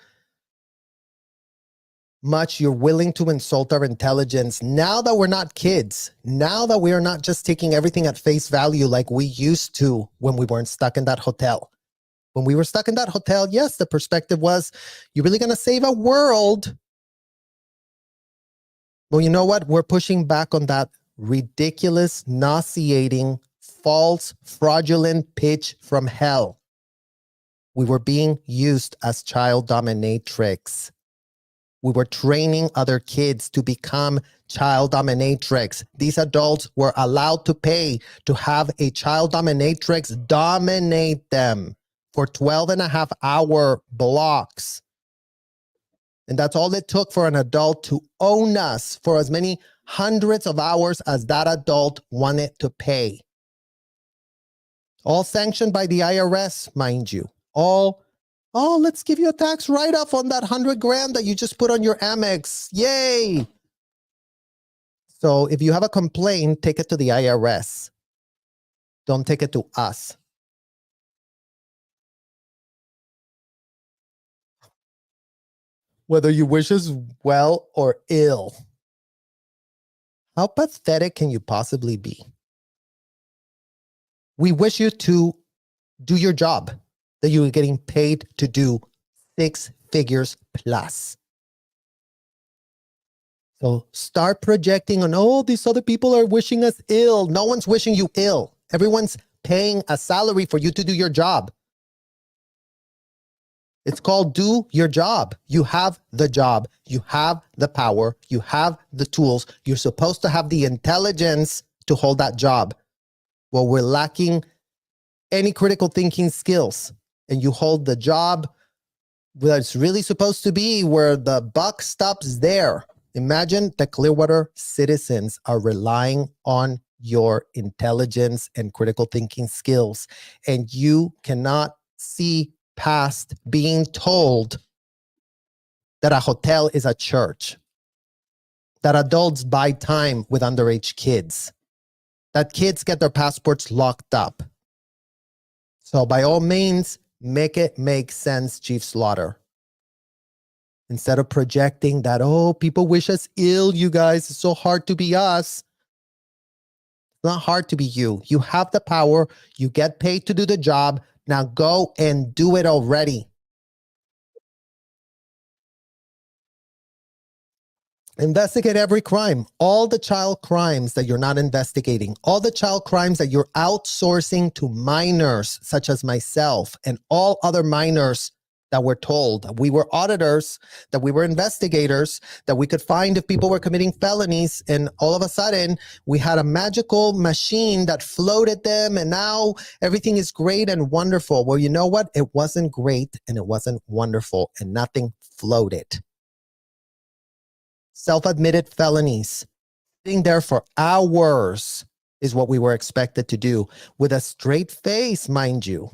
much you're willing to insult our intelligence now that we're not kids, now that we are not just taking everything at face value like we used to when we weren't stuck in that hotel. When we were stuck in that hotel, yes, the perspective was, you're really going to save a world. Well, you know what? We're pushing back on that ridiculous, nauseating, false, fraudulent pitch from hell. We were being used as child dominatrix. We were training other kids to become child dominatrix. These adults were allowed to pay to have a child dominatrix dominate them for 12.5-hour blocks. And that's all it took for an adult to own us for as many hundreds of hours as that adult wanted to pay. All sanctioned by the IRS, mind you. Let's give you a tax write-off on that $100,000 that you just put on your Amex. Yay! So if you have a complaint, take it to the IRS. Don't take it to us. Whether you wish us well or ill. How pathetic can you possibly be? We wish you to do your job that you are getting paid to do, 6 figures plus. So start projecting on, these other people are wishing us ill. No one's wishing you ill. Everyone's paying a salary for you to do your job. It's called do your job. You have the job. You have the power. You have the tools. You're supposed to have the intelligence to hold that job. Well, we're lacking any critical thinking skills, and you hold the job where it's really supposed to be, where the buck stops there. Imagine the Clearwater citizens are relying on your intelligence and critical thinking skills, and you cannot see past being told that a hotel is a church, that adults buy time with underage kids, that kids get their passports locked up. So by all means, make it make sense, Chief Slaughter. Instead of projecting that, oh, people wish us ill, you guys, it's so hard to be us. It's not hard to be you. You have the power. You get paid to do the job. Now go and do it already. Investigate every crime, all the child crimes that you're not investigating, all the child crimes that you're outsourcing to minors, such as myself and all other minors that were told we were auditors, that we were investigators, that we could find if people were committing felonies, and all of a sudden we had a magical machine that floated them, and now everything is great and wonderful. Well, you know what? It wasn't great and it wasn't wonderful, and nothing floated. Self-admitted felonies, sitting there for hours is what we were expected to do, with a straight face, mind you.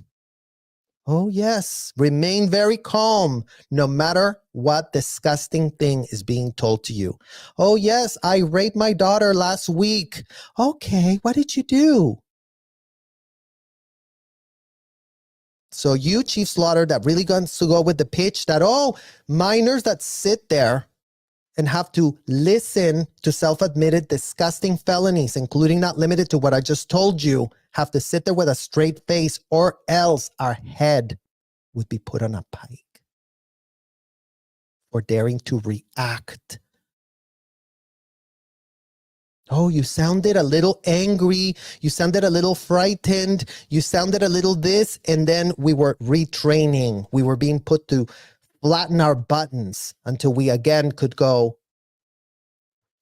Oh yes, remain very calm no matter what disgusting thing is being told to you. Oh yes, I raped my daughter last week. Okay, what did you do? So you, Chief Slaughter, that really wants to go with the pitch that, oh, minors that sit there and have to listen to self-admitted disgusting felonies, including not limited to what I just told you, have to sit there with a straight face, or else our head would be put on a pike for daring to react. Oh, you sounded a little angry. You sounded a little frightened. You sounded a little this, and then we were retraining. We were being put to flatten our buttons until we again could go,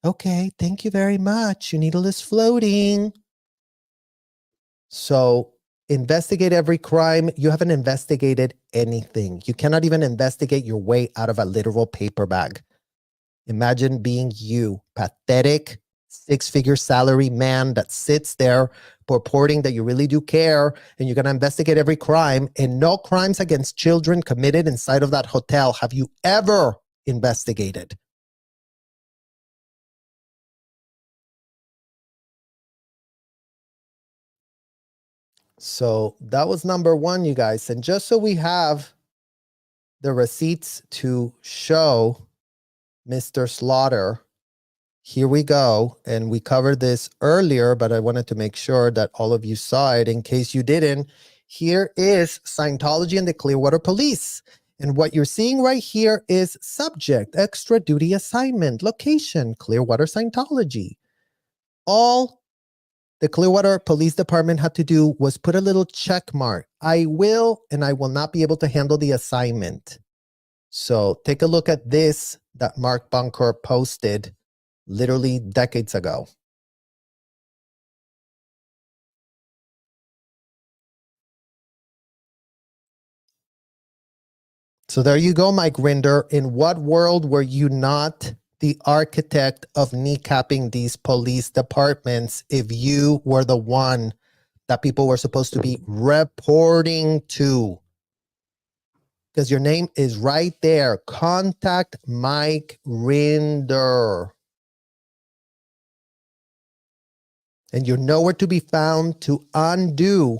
okay, thank you very much. Your needle is floating. So investigate every crime. You haven't investigated anything. You cannot even investigate your way out of a literal paper bag. Imagine being you, pathetic, six-figure salary man that sits there purporting that you really do care and you're going to investigate every crime, and no crimes against children committed inside of that hotel have you ever investigated. So that was number one, you guys. And just so we have the receipts to show Mr. Slaughter, here we go. And we covered this earlier, but I wanted to make sure that all of you saw it in case you didn't. Here is Scientology and the Clearwater Police. And what you're seeing right here is subject, extra duty assignment, location, Clearwater Scientology. All the Clearwater Police Department had to do was put a little check mark. I will and I will not be able to handle the assignment. So take a look at this that Mark Bunker posted literally decades ago. So there you go, Mike Rinder. In what world were you not the architect of kneecapping these police departments if you were the one that people were supposed to be reporting to? Because your name is right there. Contact Mike Rinder. And you're nowhere to be found to undo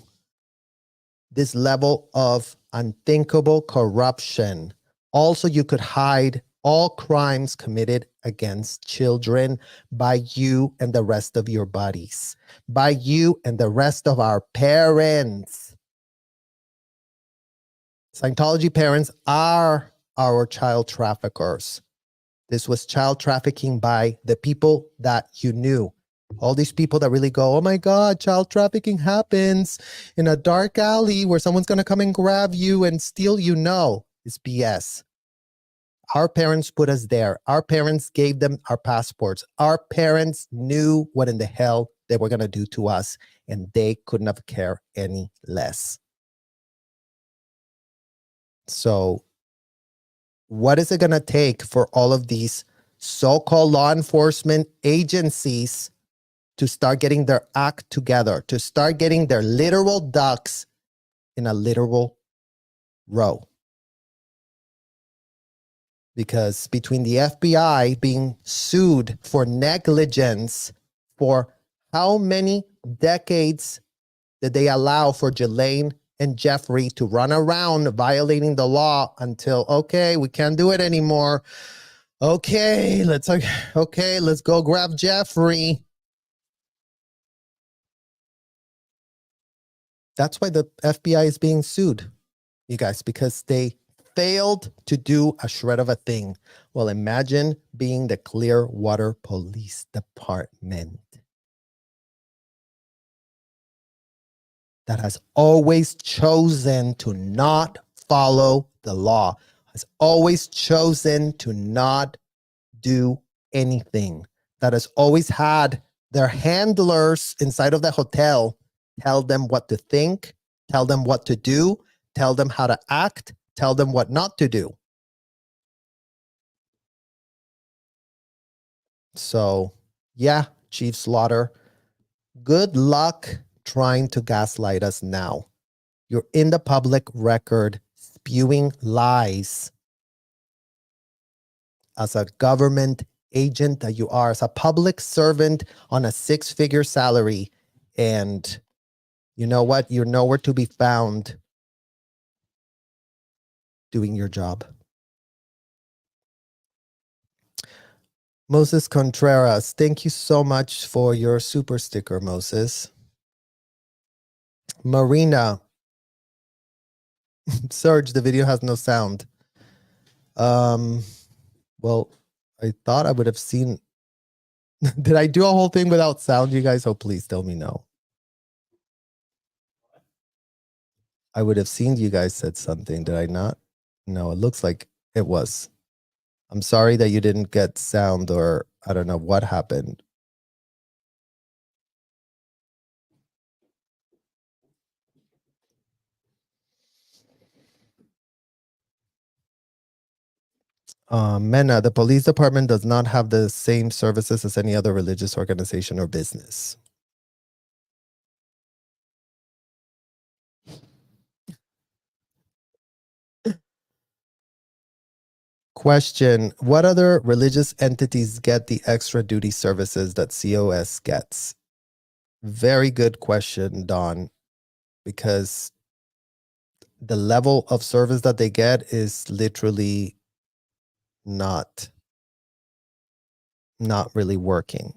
this level of unthinkable corruption. Also, you could hide all crimes committed against children by you and the rest of your buddies, by you and the rest of our parents. Scientology parents are our child traffickers. This was child trafficking by the people that you knew. All these people that really go, oh my God, child trafficking happens in a dark alley where someone's going to come and grab you and steal you. No, it's BS. Our parents put us there. Our parents gave them our passports. Our parents knew what in the hell they were going to do to us, and they couldn't have cared any less. So what is it going to take for all of these so-called law enforcement agencies to start getting their act together, to start getting their literal ducks in a literal row? Because between the FBI being sued for negligence, for how many decades did they allow for Ghislaine and Jeffrey to run around violating the law until, okay, we can't do it anymore. Okay, let's go grab Jeffrey. That's why the FBI is being sued, you guys, because they failed to do a shred of a thing. Well, imagine being the Clearwater Police Department that has always chosen to not follow the law, has always chosen to not do anything, that has always had their handlers inside of the hotel tell them what to think, tell them what to do, tell them how to act, tell them what not to do. So, yeah, Chief Slaughter, good luck trying to gaslight us now. You're in the public record spewing lies as a government agent that you are, as a public servant on a 6-figure salary. And you know what? You're nowhere to be found doing your job. Moses Contreras, thank you so much for your super sticker, Moses. Marina, Serge, the video has no sound. Well, I thought I would have seen. Did I do a whole thing without sound, you guys? Oh, please tell me no. I would have seen you guys said something. Did I not? No, it looks like it was. I'm sorry that you didn't get sound, or I don't know what happened. Mena, the police department does not have the same services as any other religious organization or business. Question, what other religious entities get the extra duty services that COS gets? Very good question, Don, because the level of service that they get is literally not really working.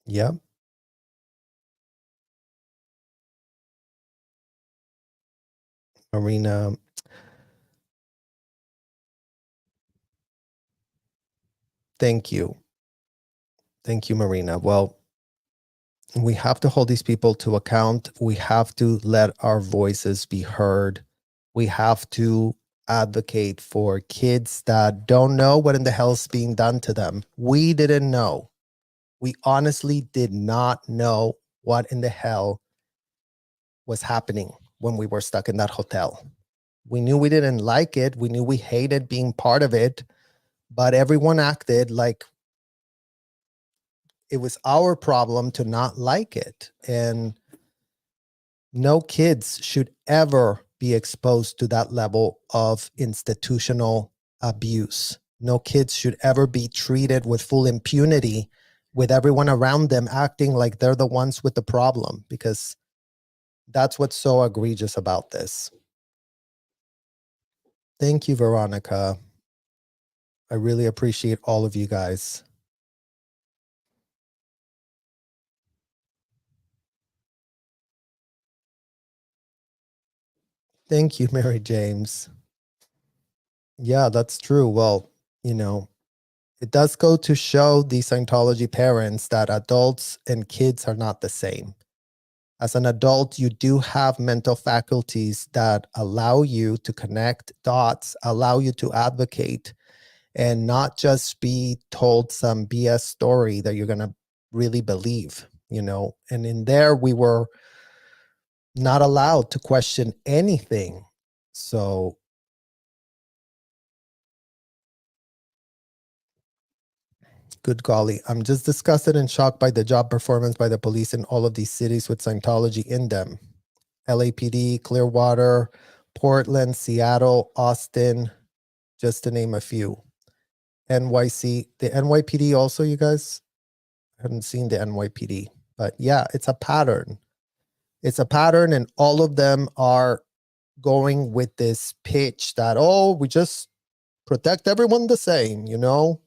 Yep. Marina. Thank you. Thank you, Marina. Well, we have to hold these people to account. We have to let our voices be heard. We have to advocate for kids that don't know what in the hell is being done to them. We didn't know. We honestly did not know what in the hell was happening when we were stuck in that hotel. We knew we didn't like it. We knew we hated being part of it, but everyone acted like it was our problem to not like it. And no kids should ever be exposed to that level of institutional abuse. No kids should ever be treated with full impunity, with everyone around them acting like they're the ones with the problem, because that's what's so egregious about this. Thank you, Veronica. I really appreciate all of you guys. Thank you, Mary James. Yeah, that's true. Well, you know, it does go to show the Scientology parents that adults and kids are not the same. As an adult, you do have mental faculties that allow you to connect dots, allow you to advocate, and not just be told some BS story that you're going to really believe, you know. And in there, we were not allowed to question anything. So good golly, I'm just disgusted and shocked by the job performance by the police in all of these cities with Scientology in them. LAPD, Clearwater, Portland, Seattle, Austin, just to name a few. NYC, the NYPD also, you guys? I haven't seen the NYPD, but yeah, it's a pattern. It's a pattern, and all of them are going with this pitch that, oh, we just protect everyone the same, you know?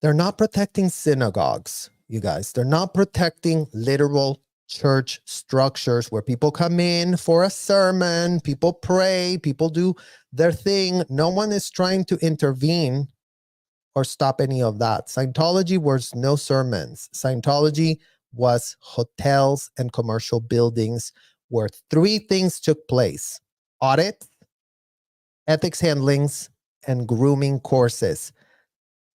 They're not protecting synagogues, you guys. They're not protecting literal church structures where people come in for a sermon, people pray, people do their thing. No one is trying to intervene or stop any of that. Scientology was no sermons. Scientology was hotels and commercial buildings where three things took place: audit, ethics handlings, and grooming courses.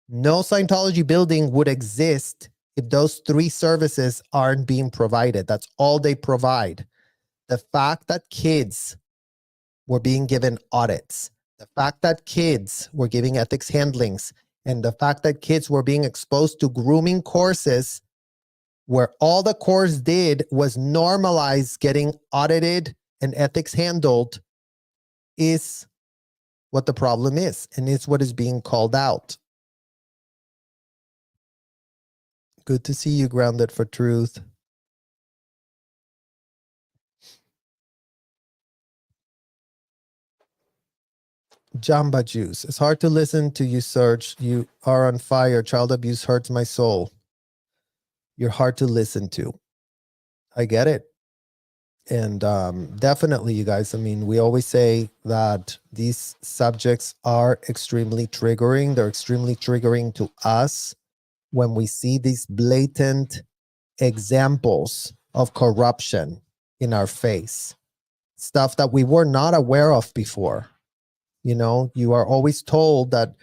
No Scientology building would exist if those three services aren't being provided. That's all they provide. The fact that kids were being given audits, the fact that kids were giving ethics handlings, and the fact that kids were being exposed to grooming courses where all the course did was normalize getting audited and ethics handled is what the problem is, and it's what is being called out. Good to see you, Grounded for Truth. Jamba Juice. It's hard to listen to you, Serge. You are on fire. Child abuse hurts my soul. You're hard to listen to. I get it. And definitely, you guys, I mean, we always say that these subjects are extremely triggering. They're extremely triggering to us when we see these blatant examples of corruption in our face. Stuff that we were not aware of before. You know, you are always told that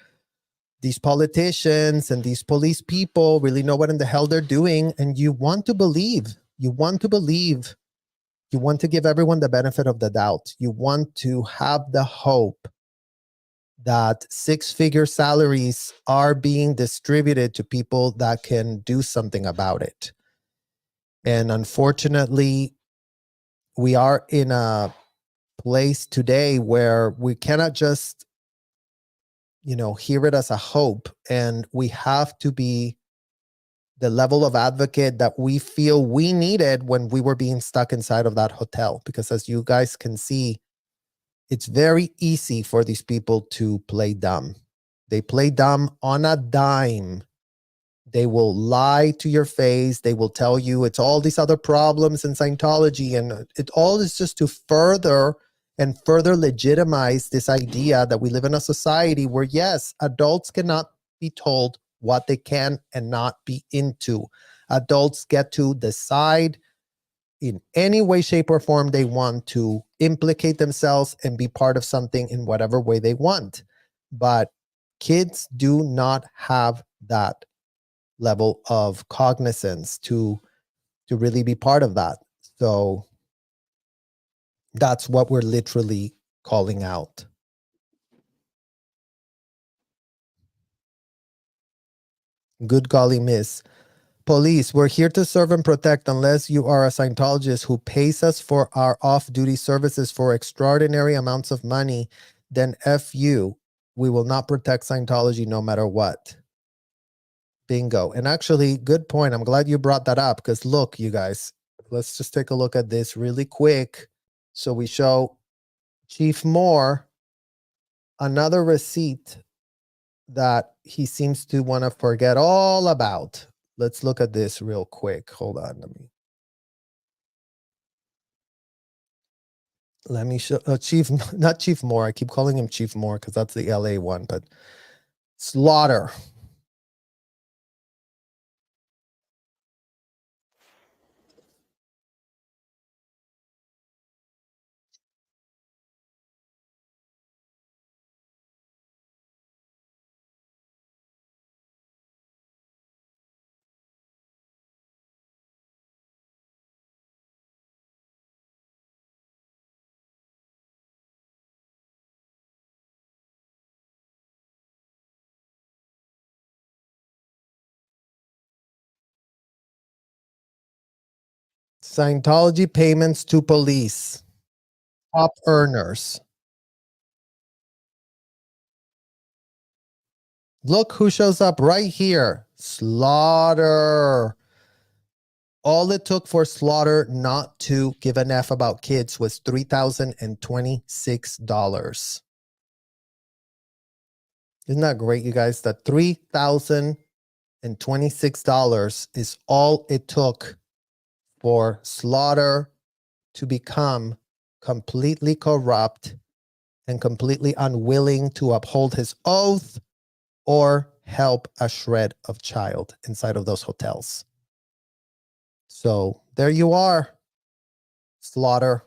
these politicians and these police people really know what in the hell they're doing. And you want to believe, you want to believe, you want to give everyone the benefit of the doubt. You want to have the hope that six-figure salaries are being distributed to people that can do something about it. And unfortunately, we are in a place today where we cannot just, you know, hear it as a hope, and we have to be the level of advocate that we feel we needed when we were being stuck inside of that hotel. Because as you guys can see, it's very easy for these people to play dumb. They play dumb on a dime. They will lie to your face. They will tell you it's all these other problems in Scientology, and it all is just to further and further legitimize this idea that we live in a society where, yes, adults cannot be told what they can and not be into. Adults get to decide in any way, shape, or form they want to implicate themselves and be part of something in whatever way they want. But kids do not have that level of cognizance to really be part of that. So that's what we're literally calling out. Good golly, miss. Police, we're here to serve and protect unless you are a Scientologist who pays us for our off-duty services for extraordinary amounts of money, then F you. We will not protect Scientology no matter what. Bingo. And actually, good point. I'm glad you brought that up because look, you guys, let's just take a look at this really quick. So we show Chief Moore another receipt that he seems to want to forget all about. Let's look at this real quick. Hold on. Let me show Chief, not Chief Moore. I keep calling him Chief Moore because that's the LA one, but Slaughter. Scientology payments to police. Top earners. Look who shows up right here. Slaughter. All it took for Slaughter not to give an F about kids was $3,026. Isn't that great, you guys? That $3,026 is all it took for Slaughter to become completely corrupt and completely unwilling to uphold his oath or help a shred of child inside of those hotels. So there you are, Slaughter.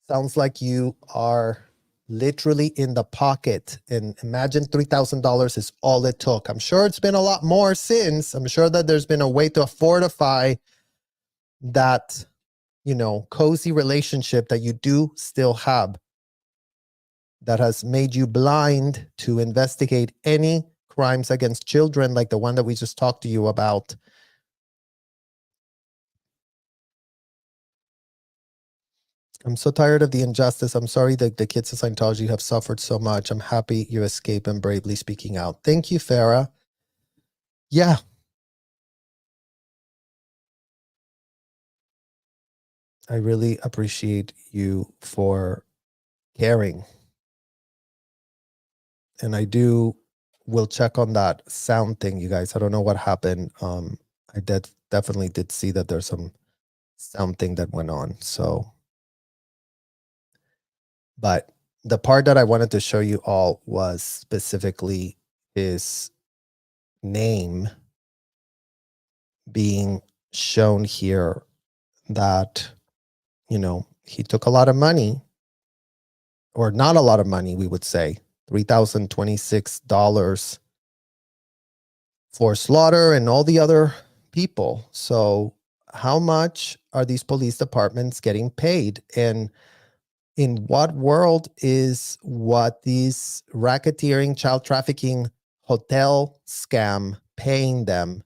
Sounds like you are literally in the pocket. And imagine $3,000 is all it took. I'm sure it's been a lot more since. I'm sure that there's been a way to fortify that, cozy relationship that you do still have that has made you blind to investigate any crimes against children like the one that we just talked to you about. I'm so tired of the injustice. I'm sorry that the kids of Scientology have suffered so much. I'm happy you escaped and bravely speaking out. Thank you, Farah. Yeah. I really appreciate you for caring. And will check on that sound thing, you guys. I don't know what happened. I definitely did see that there's some sound thing that went on. So, but the part that I wanted to show you all was specifically his name being shown here, that, he took a lot of money, or not a lot of money, we would say, $3,026 for Slaughter and all the other people. So how much are these police departments getting paid? And in what world is what these racketeering, child trafficking, hotel scam paying them?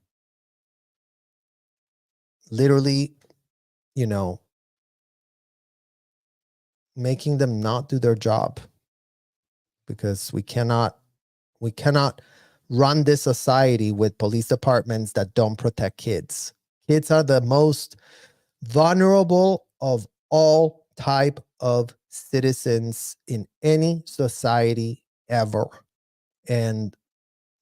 Literally, making them not do their job, because we cannot run this society with police departments that don't protect kids. Kids are the most vulnerable of all type of citizens in any society ever. And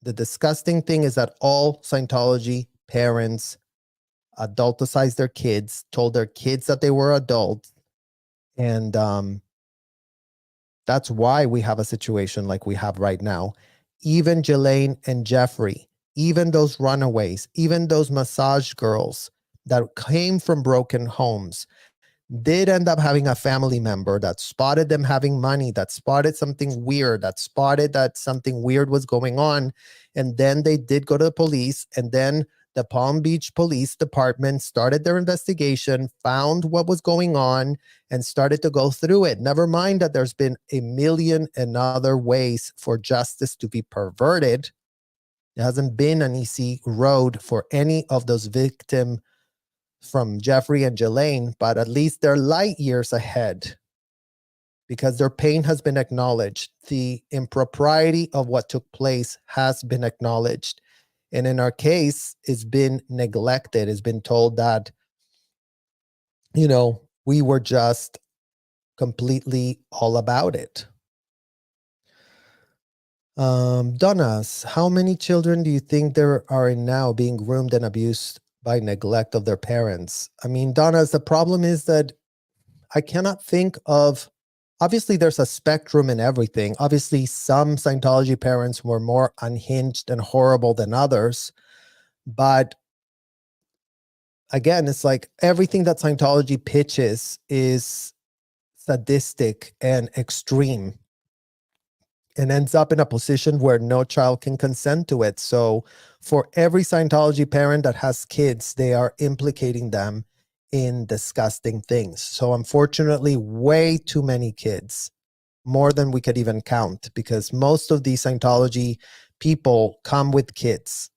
the disgusting thing is that all Scientology parents adulticize their kids, told their kids that they were adults. And that's why we have a situation like we have right now. Even Jelaine and Jeffrey, even those runaways, even those massage girls that came from broken homes, did end up having a family member that spotted them having money, that spotted something weird, that spotted that something weird was going on. And then they did go to the police, and then the Palm Beach Police Department started their investigation, found what was going on, and started to go through it. Never mind that there's been a million and other ways for justice to be perverted. It hasn't been an easy road for any of those victims from Jeffrey and Jelaine, but at least they're light years ahead because their pain has been acknowledged. The impropriety of what took place has been acknowledged. And in our case, it's been neglected. It's been told that, we were just completely all about it. Donnas, how many children do you think there are now being groomed and abused by neglect of their parents? I mean, Donnas, the problem is that I cannot think of, obviously there's a spectrum in everything. Obviously some Scientology parents were more unhinged and horrible than others. But again, it's like everything that Scientology pitches is sadistic and extreme, and ends up in a position where no child can consent to it. So for every Scientology parent that has kids, they are implicating them in disgusting things. So unfortunately, way too many kids, more than we could even count, because most of these Scientology people come with kids.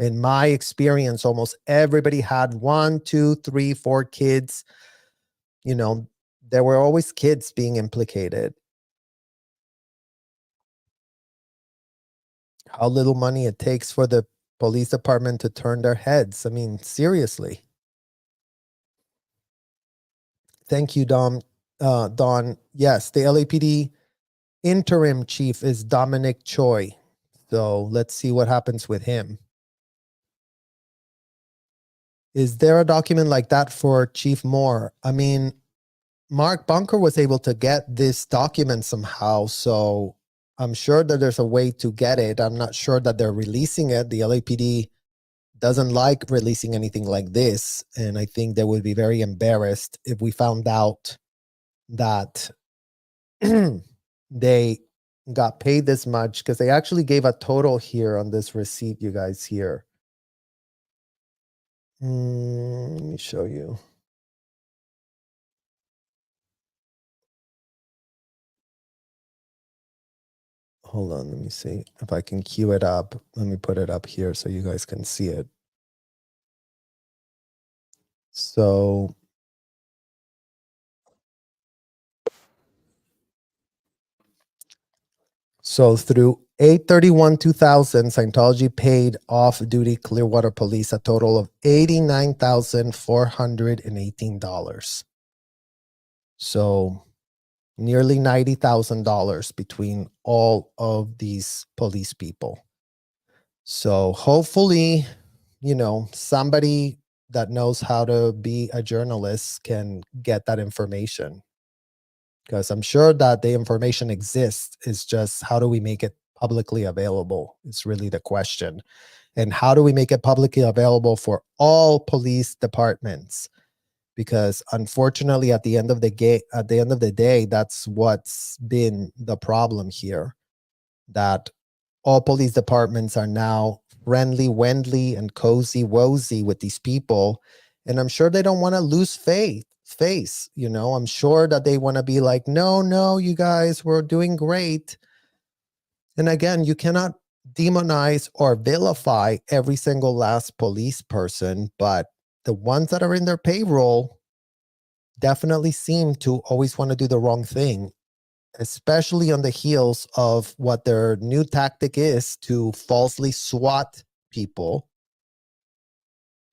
In my experience, almost everybody had 1, 2, 3, 4 kids. You know, there were always kids being implicated. How little money it takes for the police department to turn their heads. I mean, seriously. Thank you, Dom. Don. Yes, the LAPD interim chief is Dominic Choi. So let's see what happens with him. Is there a document like that for Chief Moore? I mean, Mark Bunker was able to get this document somehow, so I'm sure that there's a way to get it. I'm not sure that they're releasing it. The LAPD doesn't like releasing anything like this, and I think they would be very embarrassed if we found out that they got paid this much, because they actually gave a total here on this receipt, you guys, here. Let me show you. Hold on, let me see if I can queue it up. Let me put it up here so you guys can see it. So through 8/31/2000, Scientology paid off-duty Clearwater Police a total of $89,418. So nearly $90,000 between all of these police people. So hopefully, somebody that knows how to be a journalist can get that information, because I'm sure that the information exists. It's just, how do we make it publicly available? It's really the question. And how do we make it publicly available for all police departments? Because unfortunately, at the end of the day, that's what's been the problem here. That all police departments are now friendly, wendly, and cozy wozy with these people. And I'm sure they don't want to lose face. I'm sure that they want to be like, no, you guys, we're doing great. And again, you cannot demonize or vilify every single last police person, but the ones that are in their payroll definitely seem to always want to do the wrong thing, especially on the heels of what their new tactic is, to falsely SWAT people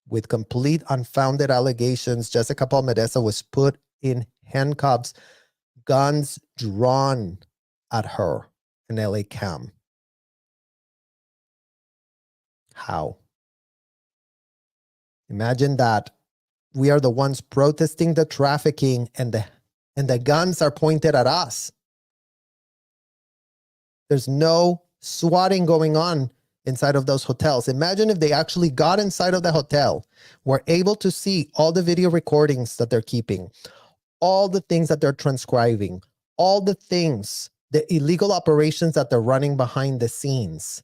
with complete unfounded allegations. Jessica Palmedesa was put in handcuffs, guns drawn at her in LA Cam. How? Imagine that. We are the ones protesting the trafficking, and the guns are pointed at us. There's no swatting going on inside of those hotels. Imagine if they actually got inside of the hotel, were able to see all the video recordings that they're keeping, all the things that they're transcribing, all the things, the illegal operations that they're running behind the scenes.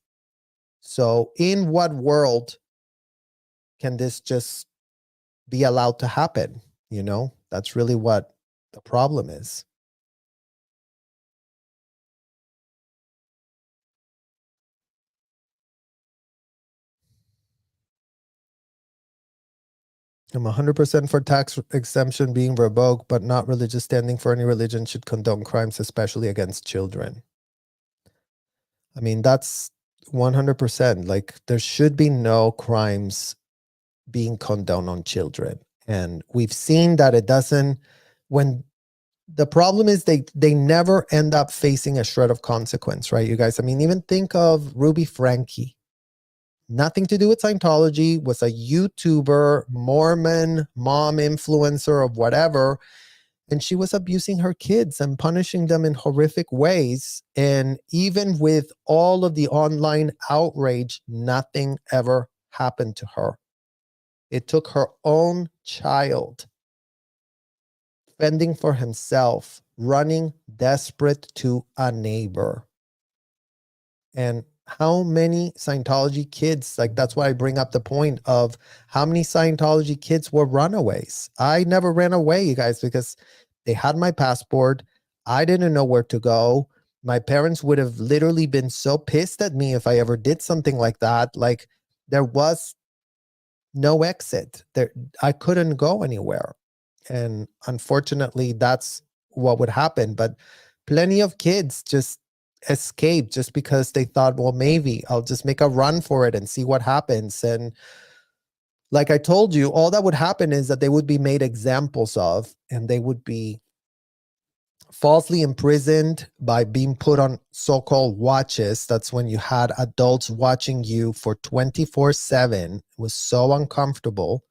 So in what world can this just be allowed to happen? That's really what the problem is. I'm 100% for tax exemption being revoked, but not religious standing for any religion should condone crimes, especially against children. I mean, that's 100%. Like, there should be no crimes being condoned on children. And we've seen that it doesn't. When the problem is, they never end up facing a shred of consequence, right, you guys? I mean, even think of Ruby Frankie. Nothing to do with Scientology, was a YouTuber, Mormon, mom influencer of whatever. And she was abusing her kids and punishing them in horrific ways. And even with all of the online outrage, nothing ever happened to her. It took her own child fending for himself, running desperate to a neighbor. And how many Scientology kids, like, that's why I bring up the point of how many Scientology kids were runaways. I never ran away, you guys, because they had my passport. I didn't know where to go. My parents would have literally been so pissed at me if I ever did something like that. Like, there was no exit. I couldn't go anywhere. And unfortunately, that's what would happen. But plenty of kids just escaped just because they thought, well, maybe I'll just make a run for it and see what happens. And like I told you, all that would happen is that they would be made examples of, and they would be falsely imprisoned by being put on so-called watches. That's when you had adults watching you for 24/7. It was so uncomfortable.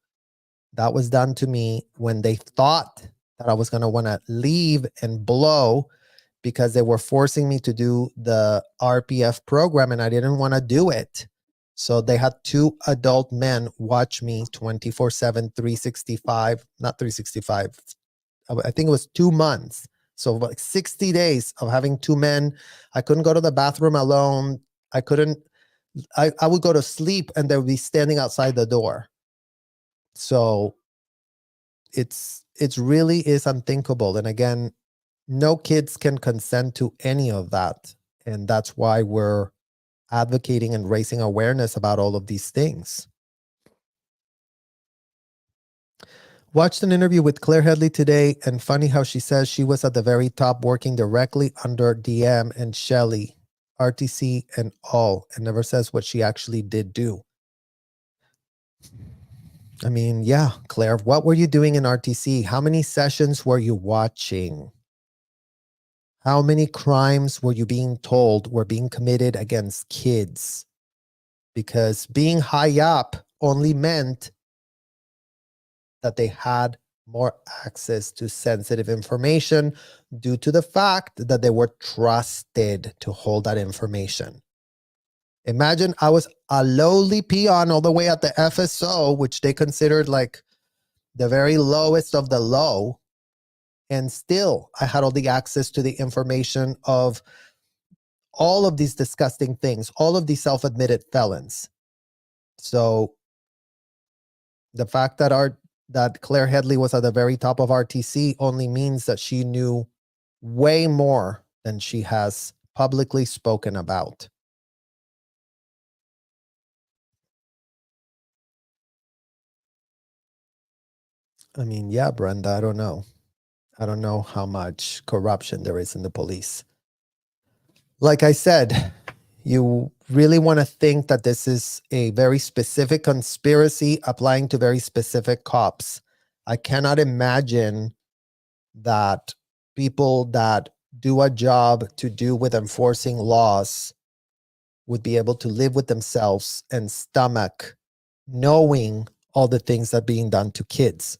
That was done to me when they thought that I was going to want to leave and blow, because they were forcing me to do the RPF program and I didn't want to do it. So they had two adult men watch me 24/7, 365, not 365. I think it was 2 months. So like 60 days of having two men. I couldn't go to the bathroom alone. I would go to sleep and they would be standing outside the door. So it's really is unthinkable. And again, no kids can consent to any of that. And that's why we're advocating and raising awareness about all of these things. Watched an interview with Claire Headley today, and funny how she says she was at the very top working directly under DM and Shelley, RTC and all, and never says what she actually did do. I mean, yeah, Claire, what were you doing in RTC? How many sessions were you watching? How many crimes were you being told were being committed against kids? Because being high up only meant that they had more access to sensitive information due to the fact that they were trusted to hold that information. Imagine I was a lowly peon all the way at the FSO, which they considered like the very lowest of the low. And still, I had all the access to the information of all of these disgusting things, all of these self-admitted felons. So the fact that Claire Headley was at the very top of RTC only means that she knew way more than she has publicly spoken about. I mean, yeah, Brenda, I don't know. I don't know how much corruption there is in the police. Like I said, you really want to think that this is a very specific conspiracy applying to very specific cops. I cannot imagine that people that do a job to do with enforcing laws would be able to live with themselves and stomach knowing all the things that are being done to kids.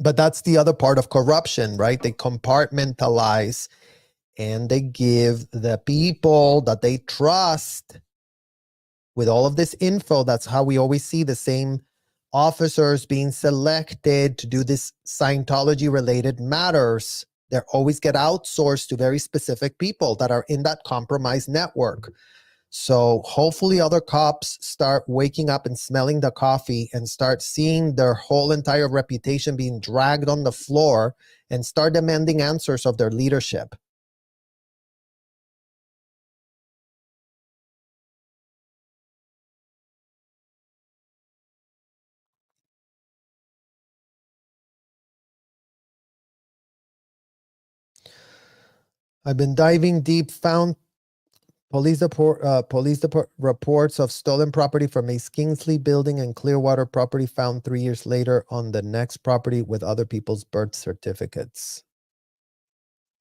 But that's the other part of corruption, right? They compartmentalize and they give the people that they trust with all of this info. That's how we always see the same officers being selected to do this Scientology related matters. They always get outsourced to very specific people that are in that compromised network. So hopefully other cops start waking up and smelling the coffee and start seeing their whole entire reputation being dragged on the floor and start demanding answers of their leadership. I've been diving deep, found police reports of stolen property from a Kingsley building and Clearwater property found 3 years later on the next property with other people's birth certificates.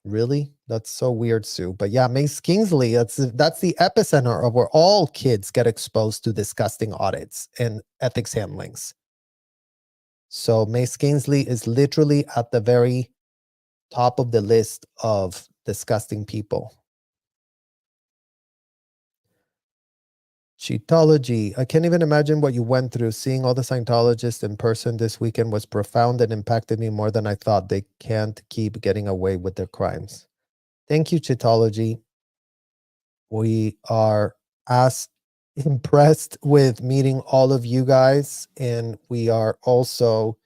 Really? That's so weird, Sue. But yeah, Mace Kingsley, that's the epicenter of where all kids get exposed to disgusting audits and ethics handlings. So Mace Kingsley is literally at the very top of the list of disgusting people. Cheatology. I can't even imagine what you went through. Seeing all the Scientologists in person this weekend was profound and impacted me more than I thought. They can't keep getting away with their crimes. Thank you, Cheatology. We are as impressed with meeting all of you guys. And we are also,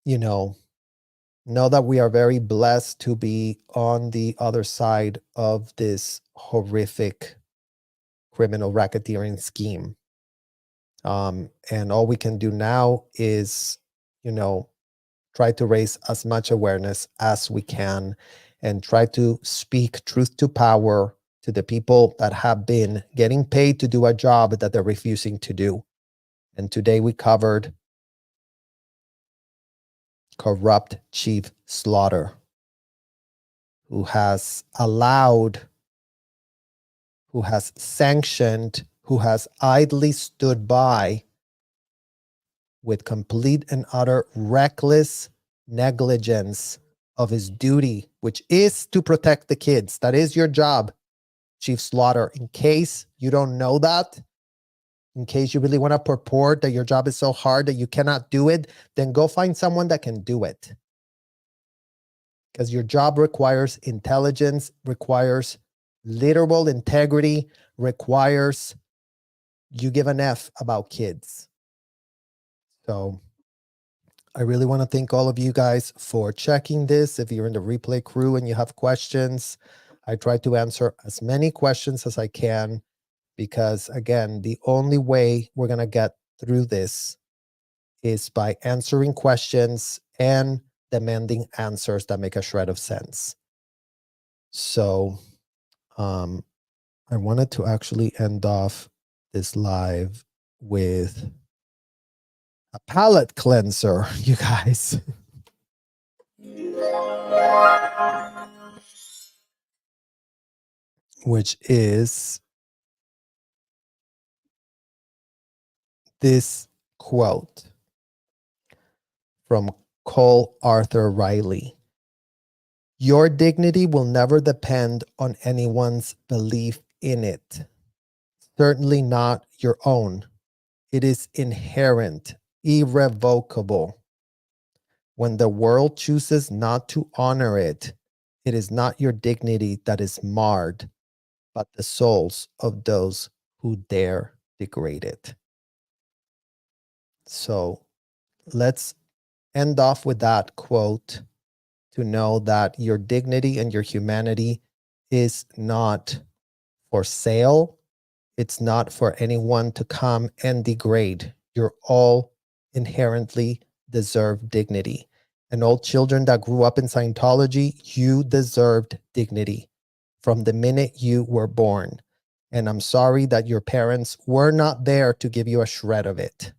know that we are very blessed to be on the other side of this horrific criminal racketeering scheme. And all we can do now is, try to raise as much awareness as we can and try to speak truth to power to the people that have been getting paid to do a job that they're refusing to do. And today we covered corrupt Chief Slaughter, who has allowed, who has sanctioned, who has idly stood by with complete and utter reckless negligence of his duty, which is to protect the kids. That is your job, Chief Slaughter. In case you don't know that, in case you really want to purport that your job is so hard that you cannot do it, then go find someone that can do it. Because your job requires intelligence, requires literal integrity, requires you give an F about kids. So I really want to thank all of you guys for checking this. If you're in the replay crew and you have questions, I try to answer as many questions as I can, because again, the only way we're going to get through this is by answering questions and demanding answers that make a shred of sense. So I wanted to actually end off this live with a palate cleanser, you guys. Which is this quote from Cole Arthur Riley. Your dignity will never depend on anyone's belief in it. Certainly not your own. It is inherent, irrevocable. When the world chooses not to honor it, it is not your dignity that is marred, but the souls of those who dare degrade it. So let's end off with that quote to know that your dignity and your humanity is not for sale. It's not for anyone to come and degrade. You're all inherently deserve dignity. And all children that grew up in Scientology, you deserved dignity from the minute you were born. And I'm sorry that your parents were not there to give you a shred of it.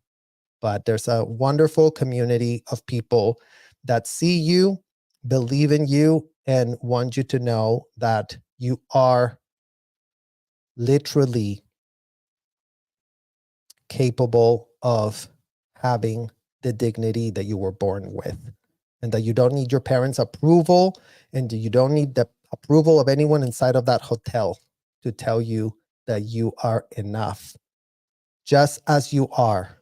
But there's a wonderful community of people that see you, believe in you, and want you to know that you are literally capable of having the dignity that you were born with, and that you don't need your parents' approval, and you don't need the approval of anyone inside of that hotel to tell you that you are enough, just as you are.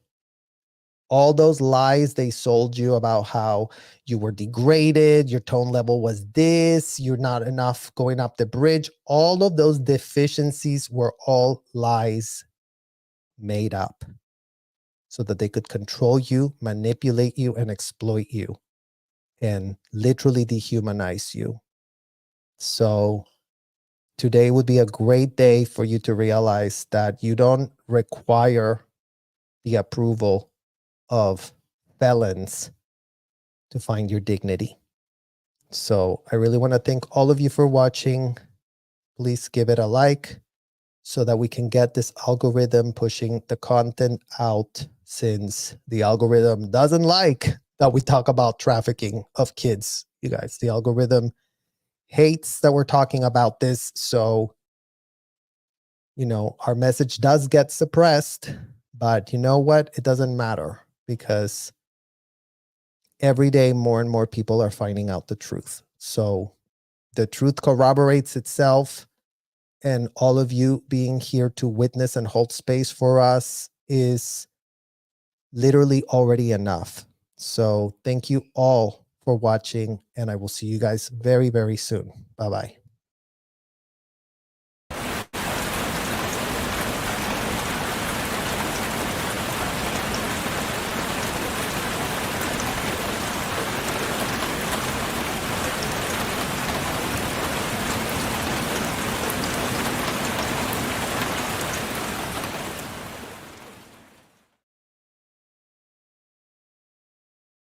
All those lies they sold you about how you were degraded, your tone level was this, you're not enough going up the bridge, all of those deficiencies were all lies made up so that they could control you, manipulate you, and exploit you, and literally dehumanize you. So today would be a great day for you to realize that you don't require the approval of felons to find your dignity. So I really want to thank all of you for watching. Please give it a like so that we can get this algorithm pushing the content out, since the algorithm doesn't like that we talk about trafficking of kids. You guys, the algorithm hates that we're talking about this. So, our message does get suppressed, but you know what? It doesn't matter, because every day more and more people are finding out the truth. So the truth corroborates itself, and all of you being here to witness and hold space for us is literally already enough. So thank you all for watching, and I will see you guys very, very soon. Bye-bye.